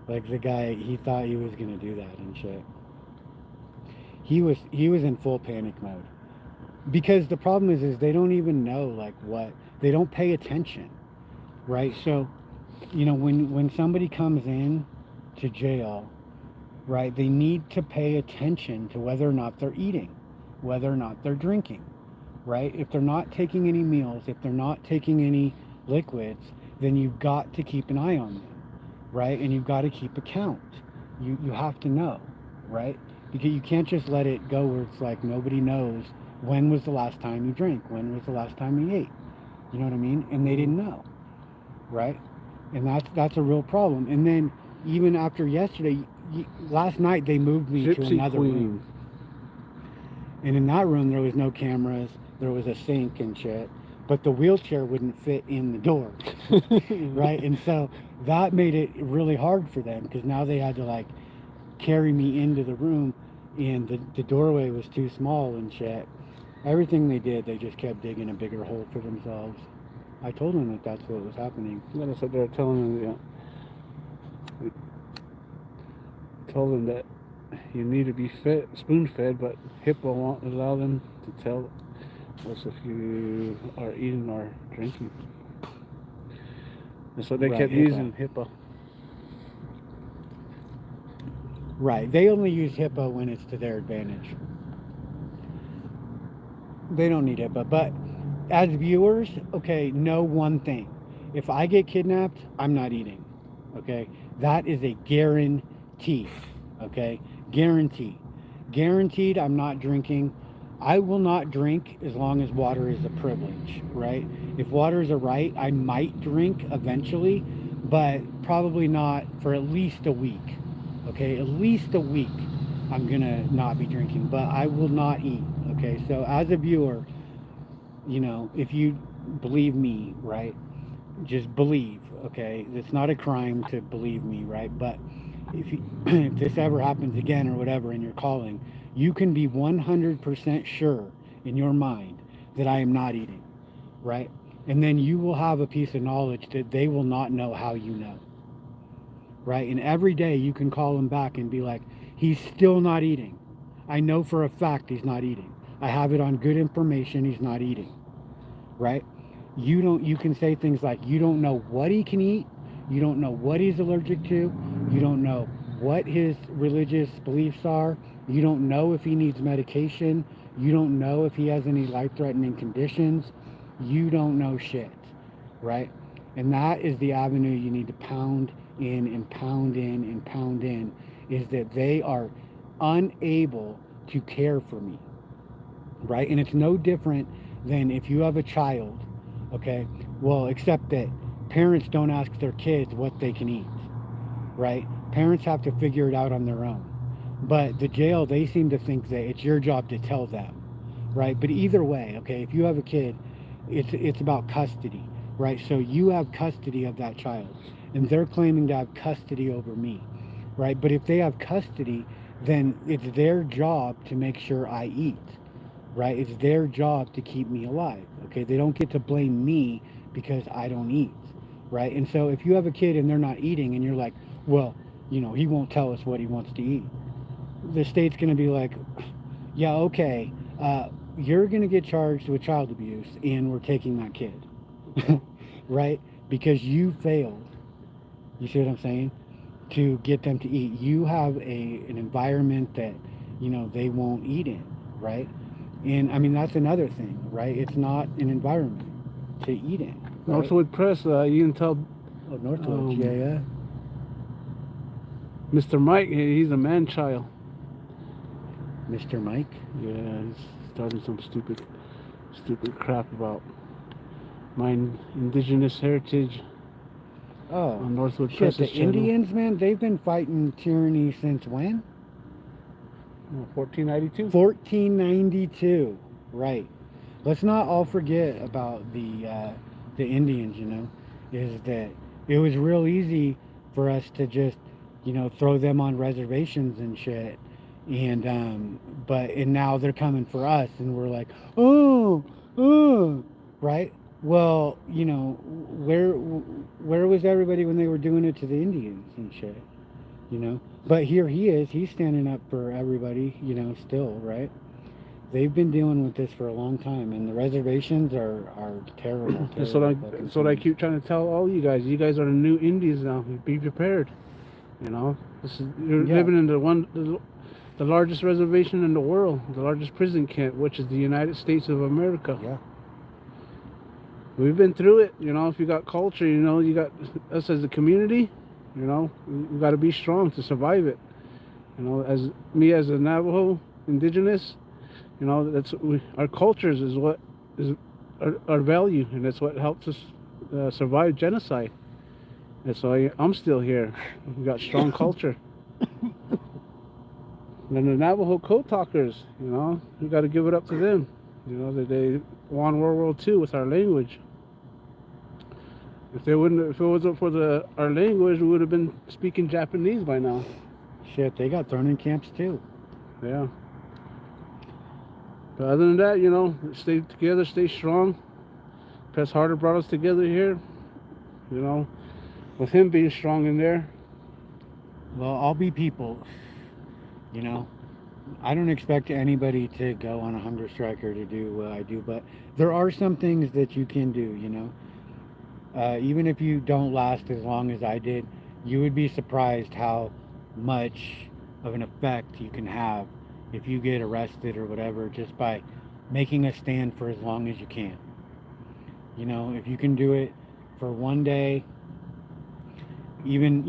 Like the guy, he thought he was gonna do that and shit. He was in full panic mode because the problem is they don't even know like what they don't pay attention, right? So, you know, when somebody comes in to jail, right, they need to pay attention to whether or not they're eating, whether or not they're drinking, right? If they're not taking any meals, if they're not taking any liquids, then you've got to keep an eye on them, right? And you've got to keep a count. You have to know, right? Because you can't just let it go where it's like nobody knows when was the last time you drank, when was the last time you ate. You know what I mean? And they didn't know, right? And that's a real problem. And then even after yesterday, last night they moved me to Gypsy another Queen. room. And in that room there was no cameras, there was a sink and shit, but the wheelchair wouldn't fit in the door, right? And so that made it really hard for them because now they had to like carry me into the room, and the doorway was too small and shit. Everything they did, they just kept digging a bigger hole for themselves. I told them that that's what was happening. I'm gonna sit there telling them, yeah. Told them that you need to be fed, spoon-fed, but HIPAA won't allow them to tell us if you are eating or drinking. And so they Right, kept HIPAA. using HIPAA. Right. They only use HIPAA when it's to their advantage. They don't need HIPAA. But as viewers, okay, know one thing. If I get kidnapped, I'm not eating. Okay? That is a guarantee. Okay? Guarantee. Guaranteed I'm not drinking. I will not drink as long as water is a privilege, right? If water is a right, I might drink eventually, but probably not for at least a week. Okay, at least a week I'm gonna not be drinking, but I will not eat. Okay, so as a viewer, you know, if you believe me, right, just believe. Okay, it's not a crime to believe me, right? But if this ever happens again or whatever and you're calling, you can be 100% sure in your mind that I am not eating, right? And then you will have a piece of knowledge that they will not know how you know, right? And every day you can call them back and be like, he's still not eating. I know for a fact he's not eating. I have it on good information he's not eating, right? You can say things like, you don't know what he can eat, you don't know what he's allergic to, you don't know what his religious beliefs are, you don't know if he needs medication, you don't know if he has any life-threatening conditions, you don't know shit, right? And that is the avenue you need to pound in and pound in and pound in, is that they are unable to care for me, right? And it's no different than if you have a child, okay? Well, except that parents don't ask their kids what they can eat, right? Parents have to figure it out on their own. But the jail, they seem to think that it's your job to tell them, right? But either way, okay, if you have a kid, it's about custody, right? So you have custody of that child, and they're claiming to have custody over me, right? But if they have custody, then it's their job to make sure I eat, right? It's their job to keep me alive, okay? They don't get to blame me because I don't eat, right? And so if you have a kid and they're not eating and you're like, well, he won't tell us what he wants to eat, the state's going to be like, yeah, okay, you're going to get charged with child abuse and we're taking that kid, right? Because you failed. You see what I'm saying? To get them to eat. You have an environment that, they won't eat in, right? And I mean, that's another thing, right? It's not an environment to eat in. Right? Northwood Press, you can tell Oh, Northwood, yeah. Mr. Mike, he's a man-child. Mr. Mike? Yeah, he's starting some stupid crap about my indigenous heritage. Oh, on Northwood shit, Press's the channel. Indians, man, they've been fighting tyranny since when? 1492. 1492, right. Let's not all forget about the Indians, is that it was real easy for us to just, throw them on reservations and shit. And now they're coming for us and we're like, oh, right? Well, where was everybody when they were doing it to the Indians and shit, But here he is, he's standing up for everybody, still, right? They've been dealing with this for a long time, and the reservations are terrible. That's what I keep trying to tell all you guys. You guys are the new Indians now. Be prepared. You're living in the largest reservation in the world, the largest prison camp, which is the United States of America. Yeah. We've been through it. If you got culture, you got us as a community. We got to be strong to survive it. As a Navajo indigenous, our cultures is what is our value, and that's what helps us survive genocide. That's why I'm still here. We got strong culture. And the Navajo code talkers, we got to give it up to them. That they won World War II with our language. If it wasn't for our language, we would have been speaking Japanese by now. Shit, they got thrown in camps too. Yeah. But other than that, stay together, stay strong. Press Harder brought us together here. With him being strong in there. Well, all be people. I don't expect anybody to go on a hunger strike or to do what I do, but there are some things that you can do, even if you don't last as long as I did, you would be surprised how much of an effect you can have if you get arrested or whatever, just by making a stand for as long as you can. If you can do it for one day, even,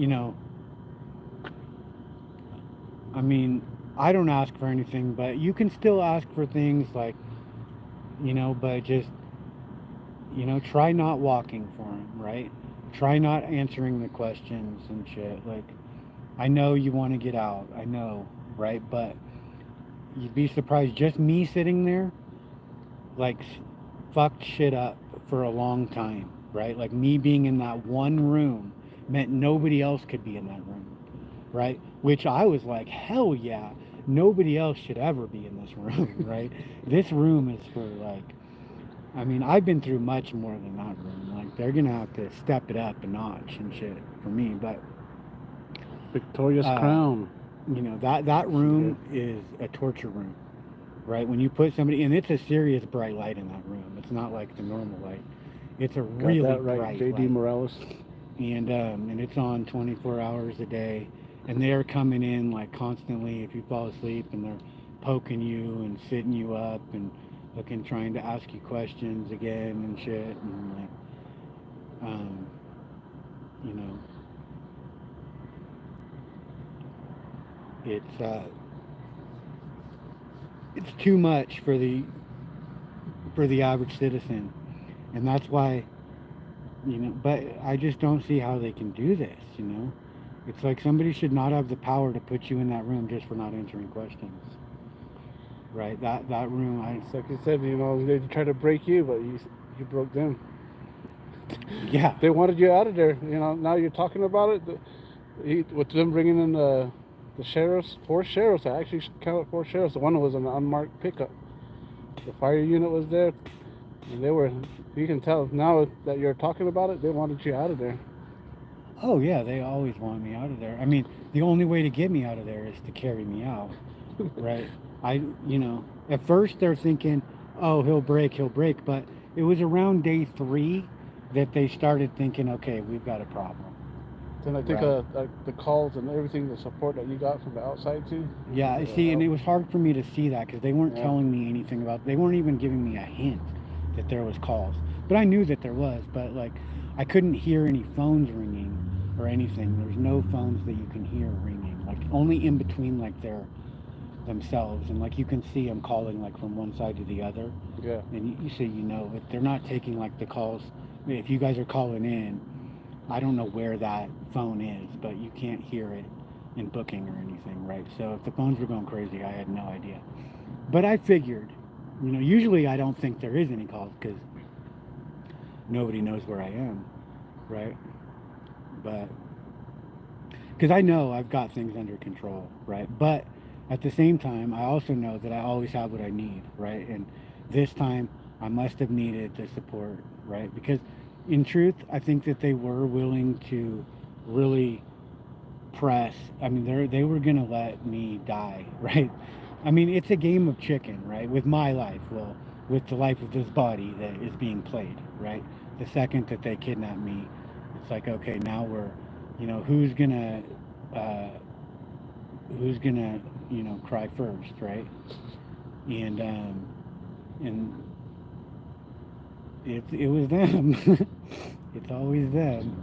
I mean, I don't ask for anything, but you can still ask for things like, but just, try not walking for him, right? Try not answering the questions and shit. Like, I know you want to get out, I know, right? But you'd be surprised, just me sitting there, like, fucked shit up for a long time, right? Like, me being in that one room meant nobody else could be in that room, right? Which I was like, hell yeah, nobody else should ever be in this room, right? This room is for, like, I mean, I've been through much more than that room. Like, they're gonna have to step it up a notch and shit for me, but Victoria's crown. you know, that room is a torture room, right? When you put somebody, and it's a serious bright light in that room. It's not like the normal light. It's a Got really that right, bright J.D. light. Morales. And it's on 24 hours a day, and they're coming in like constantly if you fall asleep, and they're poking you and sitting you up and looking, trying to ask you questions again and shit, and like, um, you know, it's too much for the average citizen, and that's why, you know. But I just don't see how they can do this, you know. It's like somebody should not have the power to put you in that room just for not answering questions, right? That room, It's like you said, you know, they tried to break you, but you broke them. yeah, They wanted you out of there. You know, now you're talking about it. With them bringing in the sheriffs, 4 sheriffs. I actually counted 4 sheriffs. The one was an unmarked pickup. The fire unit was there, and they were. You can tell now that you're talking about it. They wanted you out of there. oh yeah, they always want me out of there. I mean, the only way to get me out of there is to carry me out, right? You know, at first they're thinking, oh, he'll break, but it was around day 3 that they started thinking, okay, we've got a problem. Then I think Right. the calls and everything, the support that you got from the outside too. Yeah, see, and it was hard for me to see that because they weren't Yeah. telling me anything about. They weren't even giving me a hint that there was calls, but I knew that there was. But like, I couldn't hear any phones ringing or anything. There's no phones that you can hear ringing, like only in between, like their themselves, and like you can see them calling like from one side to the other. Yeah. And you say, you know, but they're not taking like the calls. If you guys are calling in, I don't know where that phone is, but you can't hear it in booking or anything, right? So if the phones were going crazy, I had no idea. But I figured, you know, usually I don't think there is any calls because nobody knows where I am, right? But because I know I've got things under control, right? But at the same time, I also know that I always have what I need, right? And this time, I must have needed the support, right? Because in truth, I think that they were willing to really press. I mean, they were gonna let me die, right? I mean, it's a game of chicken, right? With my life, well, with the life of this body that is being played, right? The second that they kidnap me, it's like, okay, now we're, you know, uh, who's gonna, you know, cry first, right? And it was them. It's always them.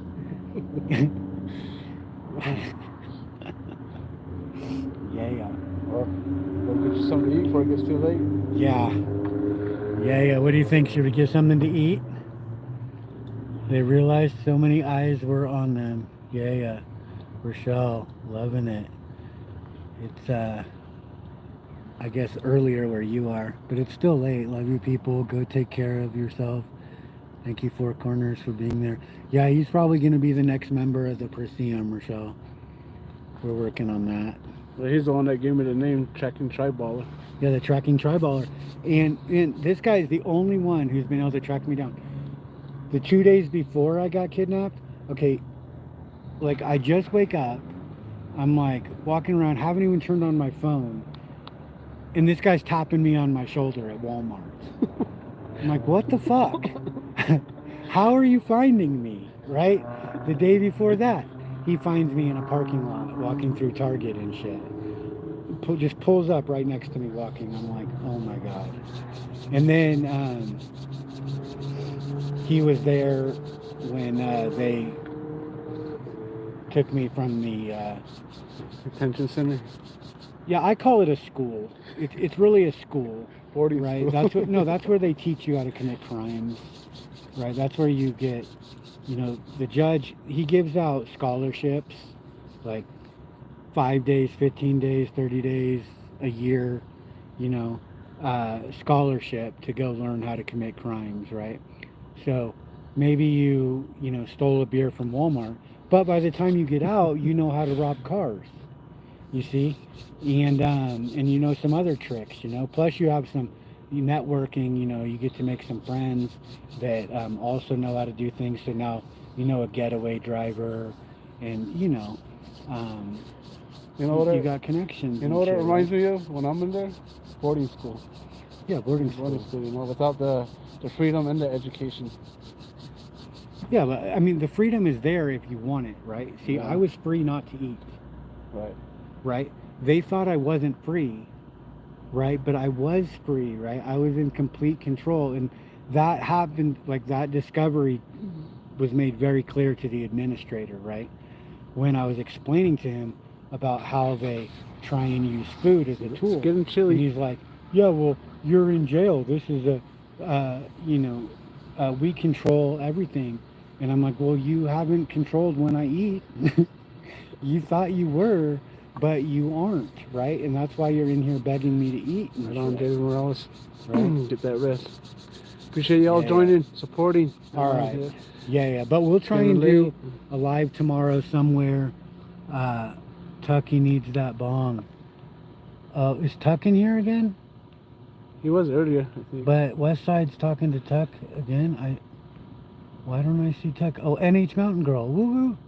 Yeah. Well, go get you something to eat before it gets too late. Yeah. Yeah. What do you think? Should we get something to eat? They realized so many eyes were on them. Yeah. Rochelle, loving it. It's, I guess, earlier where you are, but it's still late. Love you people. Go take care of yourself. Thank you, 4Corners, for being there. Yeah, he's probably going to be the next member of the Presium, Rochelle. We're working on that. Well, he's the one that gave me the name Tracking Triballer. Yeah, the tracking triballer. And this guy is the only one who's been able to track me down. The 2 days before I got kidnapped, okay, like I just wake up, I'm like walking around, haven't even turned on my phone, and this guy's tapping me on my shoulder at Walmart. I'm like, what the fuck? How are you finding me, right? The day before that, he finds me in a parking lot walking through Target and shit. Just pulls up right next to me walking. I'm like, oh my God. And then he was there when they took me from the Detention center. yeah, I call it a school. It's really a school, Boarding right? school. That's what, no, that's where they teach you how to commit crimes, right? That's where you get, you know, the judge, he gives out scholarships, like 5 days, 15 days, 30 days, a year, you know, scholarship to go learn how to commit crimes, right? So maybe you know, stole a beer from Walmart, but by the time you get out, you know how to rob cars, you see, and you know some other tricks, you know. Plus you have some networking, you know, you get to make some friends that also know how to do things. So now you know a getaway driver, and you know, um, You know what? You got connections. You know what it reminds me of when I'm in there? Boarding school. Yeah, boarding school. You know, without the freedom and the education. Yeah, but I mean, the freedom is there if you want it, right? See, Yeah. I was free not to eat. Right. Right? They thought I wasn't free, right? But I was free, right? I was in complete control, and that happened. Like that discovery was made very clear to the administrator, right? When I was explaining to him about how they try and use food as a tool. It's getting chilly. And he's like, yeah, well, you're in jail. This is we control everything. And I'm like, well, you haven't controlled when I eat. You thought you were, but you aren't, right? And that's why you're in here begging me to eat. Right on, David Morales. Right? Get that rest. Appreciate y'all joining, supporting. All right. Yeah. But we'll try and do a live tomorrow somewhere. Tucky needs that bong. Is Tuck in here again? He was earlier, I think. But Westside's talking to Tuck again. Why don't I see Tuck? Oh, NH Mountain Girl. Woo woo.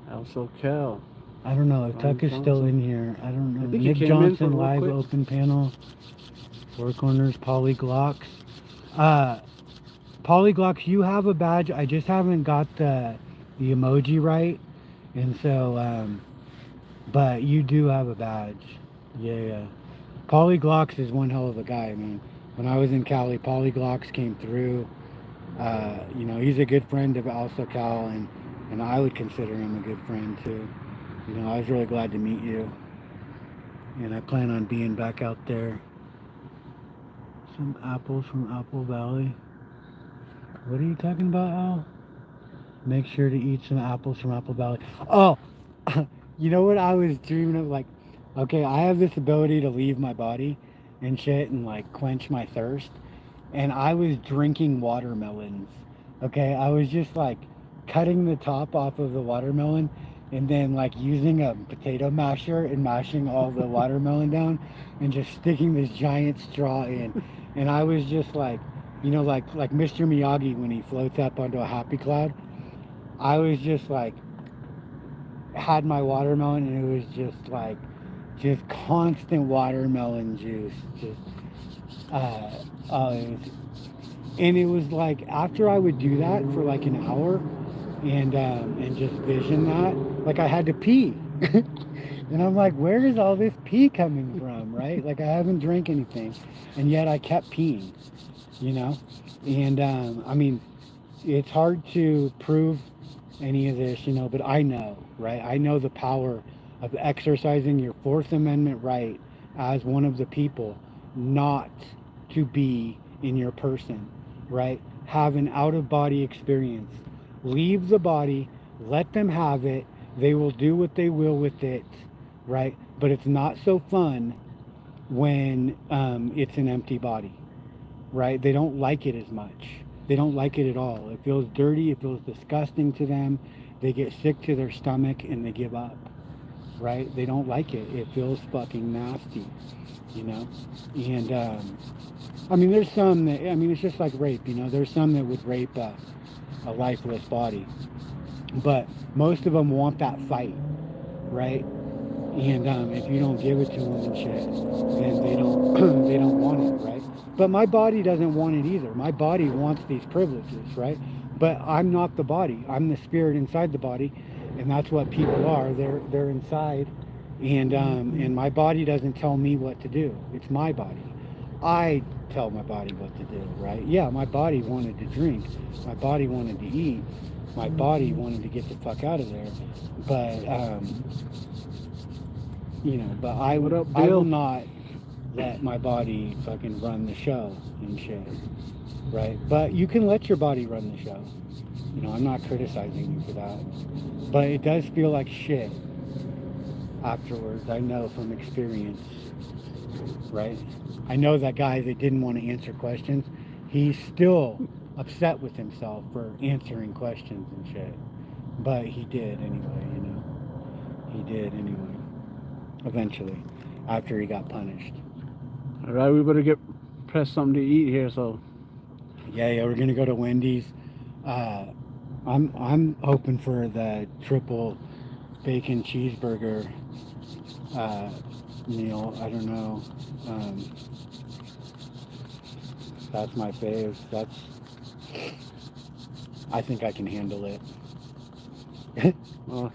Also Cal. I don't know if Ryan Tuck is still in here. I don't know. I think he Nick came in Johnson for real live quick. open panel. 4Corners, Polyglocks. Polyglocks, you have a badge. I just haven't got the emoji right, and so but you do have a badge. Yeah. Polyglocks is one hell of a guy, man. When I was in Cali, Polyglocks came through. You know, he's a good friend of also Cal, and I would consider him a good friend too. You know, I was really glad to meet you, and I plan on being back out there. Some apples from Apple Valley. What are you talking about, Al? Make sure to eat some apples from Apple Valley. Oh, you know what I was dreaming of? Like, okay, I have this ability to leave my body and shit and like quench my thirst. And I was drinking watermelons. Okay, I was just like cutting the top off of the watermelon and then like using a potato masher and mashing all the watermelon down and just sticking this giant straw in. And I was just like, you know, like Mr. Miyagi when he floats up onto a happy cloud. I was just like, had my watermelon and it was just like, just constant watermelon juice. And it was like, after I would do that for like an hour and just vision that, like I had to pee. And I'm like, where is all this pee coming from, right? Like I haven't drank anything, and yet I kept peeing, you know? And I mean, it's hard to prove any of this, you know, but I know, right? I know the power of exercising your Fourth Amendment right as one of the people not to be in your person, right? Have an out-of-body experience. Leave the body, let them have it. They will do what they will with it, right? But it's not so fun when it's an empty body, right? They don't like it as much. They don't like it at all. It feels dirty. It feels disgusting to them. They get sick to their stomach and they give up, right? They don't like it. It feels fucking nasty, you know? And I mean, there's some that, I mean, it's just like rape, you know? There's some that would rape a lifeless body. But most of them want that fight, right? And if you don't give it to them and shit, then they don't they don't want it, right? But my body doesn't want it either. My body wants these privileges, right? But I'm not the body. I'm the spirit inside the body, and that's what people are. They're inside, and my body doesn't tell me what to do. It's my body. I tell my body what to do, right? Yeah, my body wanted to drink. My body wanted to eat. My body wanted to get the fuck out of there. But you know, but I will not let my body fucking run the show and shit, right? But you can let your body run the show. You know, I'm not criticizing you for that. But it does feel like shit afterwards. I know from experience, right? I know that guy that didn't want to answer questions, he's still upset with himself for answering questions and shit. But he did anyway, you know? He did anyway. Eventually, after he got punished. All right, we better press something to eat here, so. Yeah, we're gonna go to Wendy's. I'm hoping for the triple bacon cheeseburger meal. I don't know. That's my fave. I think I can handle it. Well,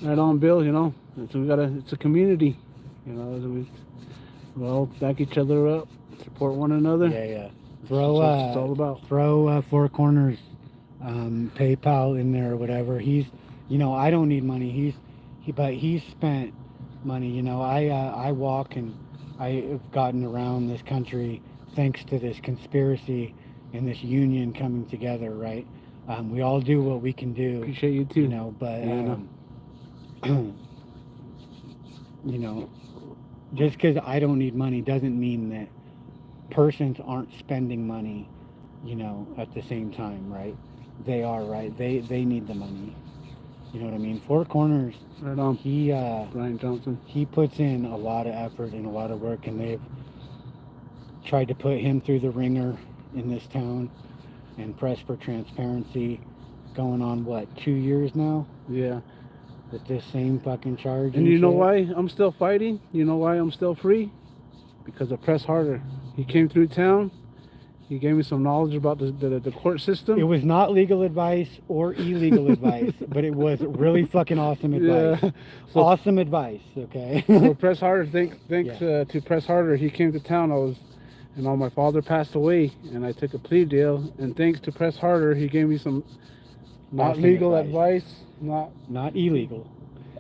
right on, Bill. You know, it's a community. You know, we all back each other up, support one another. Yeah. That's what it's all about. Throw 4Corners PayPal in there or whatever. I don't need money. But he's spent money. You know, I walk and I've gotten around this country thanks to this conspiracy and this union coming together, right? We all do what we can do. Appreciate you too. You know, but you know, just because I don't need money doesn't mean that persons aren't spending money, you know, at the same time, right? They are, right? They need the money. You know what I mean? 4Corners, right on. Brian Johnson. He puts in a lot of effort and a lot of work, and they've tried to put him through the ringer in this town and press for transparency going on, what, 2 years now? Yeah. With this same fucking charge. And you know why I'm still fighting? You know why I'm still free? Because of Press Harder. He came through town. He gave me some knowledge about the court system. It was not legal advice or illegal advice, but it was really fucking awesome advice. Yeah. So, awesome advice, okay? So Press Harder, thanks to Press Harder, he came to town. My father passed away, and I took a plea deal. And thanks to Press Harder, he gave me some not legal advice, not illegal.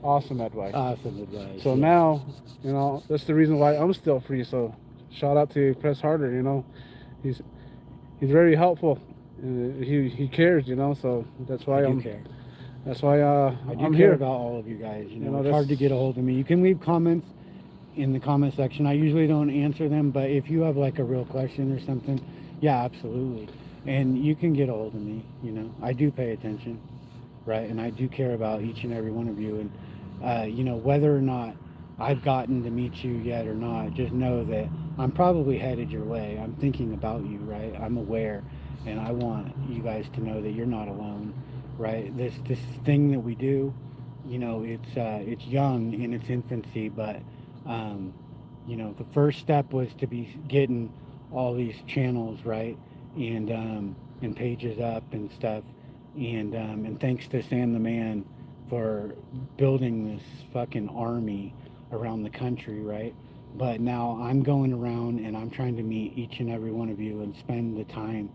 Awesome advice. Awesome advice. So now, you know, that's the reason why I'm still free. So shout out to Press Harder. You know, he's very helpful. He cares. You know, so that's why I'm here. That's why I do I'm care here. about all of you guys. You know, it's hard to get a hold of me. You can leave comments in the comment section. I usually don't answer them, but if you have like a real question or something, yeah, absolutely. And you can get a hold of me. You know, I do pay attention, right? And I do care about each and every one of you. And you know, whether or not I've gotten to meet you yet or not, just know that I'm probably headed your way. I'm thinking about you, right? I'm aware, and I want you guys to know that you're not alone, right? This thing that we do, you know, it's young in its infancy, but you know, the first step was to be getting all these channels right and pages up and stuff, and thanks to Sam the Man for building this fucking army around the country, right? But now I'm going around and I'm trying to meet each and every one of you and spend the time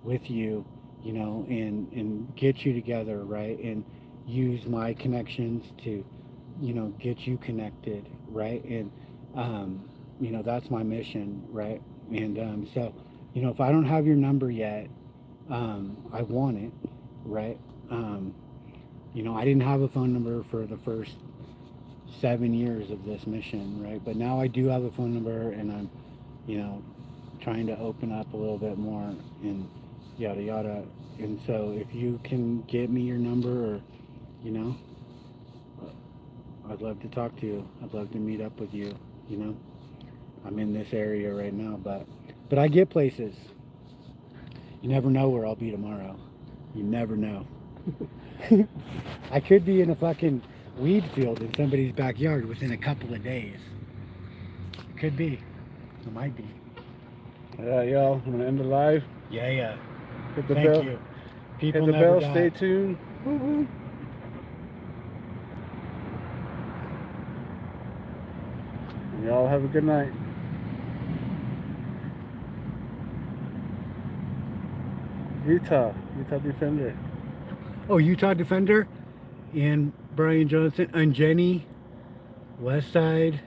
with you, you know, and get you together, right? And use my connections to, you know, get you connected, right? And you know, that's my mission, right? And so, you know, if I don't have your number yet, I want it, right? You know, I didn't have a phone number for the first 7 years of this mission, right? But now I do have a phone number, and I'm, you know, trying to open up a little bit more and yada yada. And so if you can get me your number, or, you know, I'd love to talk to you. I'd love to meet up with you, you know. I'm in this area right now, but I get places. You never know where I'll be tomorrow. You never know. I could be in a fucking weed field in somebody's backyard within a couple of days. Could be. It might be. All right, y'all. I'm gonna end the live. Yeah. Hit the Thank bell. you. People Hit the never bell. die. Stay tuned. Woo-hoo. Y'all have a good night. Utah Defender. Oh, Utah Defender and Brian Johnson and Jenny, West Side.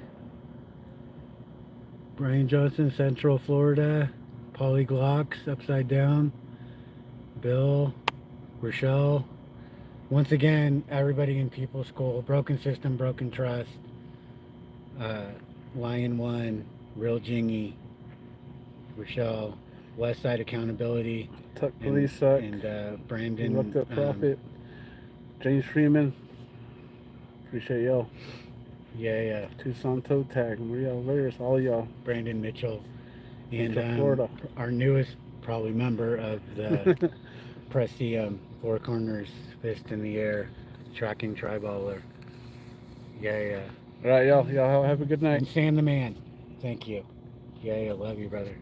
Brian Johnson, Central Florida. Polyglocks, Upside Down. Bill, Rochelle. Once again, everybody in People School. Broken System, Broken Trust. Lion One, Real Jingy, Rochelle, West Side Accountability. Tuck Police Suck. And Brandon. Looked Up Prophet. James Freeman. Appreciate y'all. Yeah. Tucson Toe Tag. Maria Alvarez. All y'all. Brandon Mitchell. And Florida. Our newest probably member of the press the 4 Corners, Fist in the Air, tracking triballer. Yeah. All right, y'all have a good night. And Sam the Man. Thank you. Yeah, love you, brother.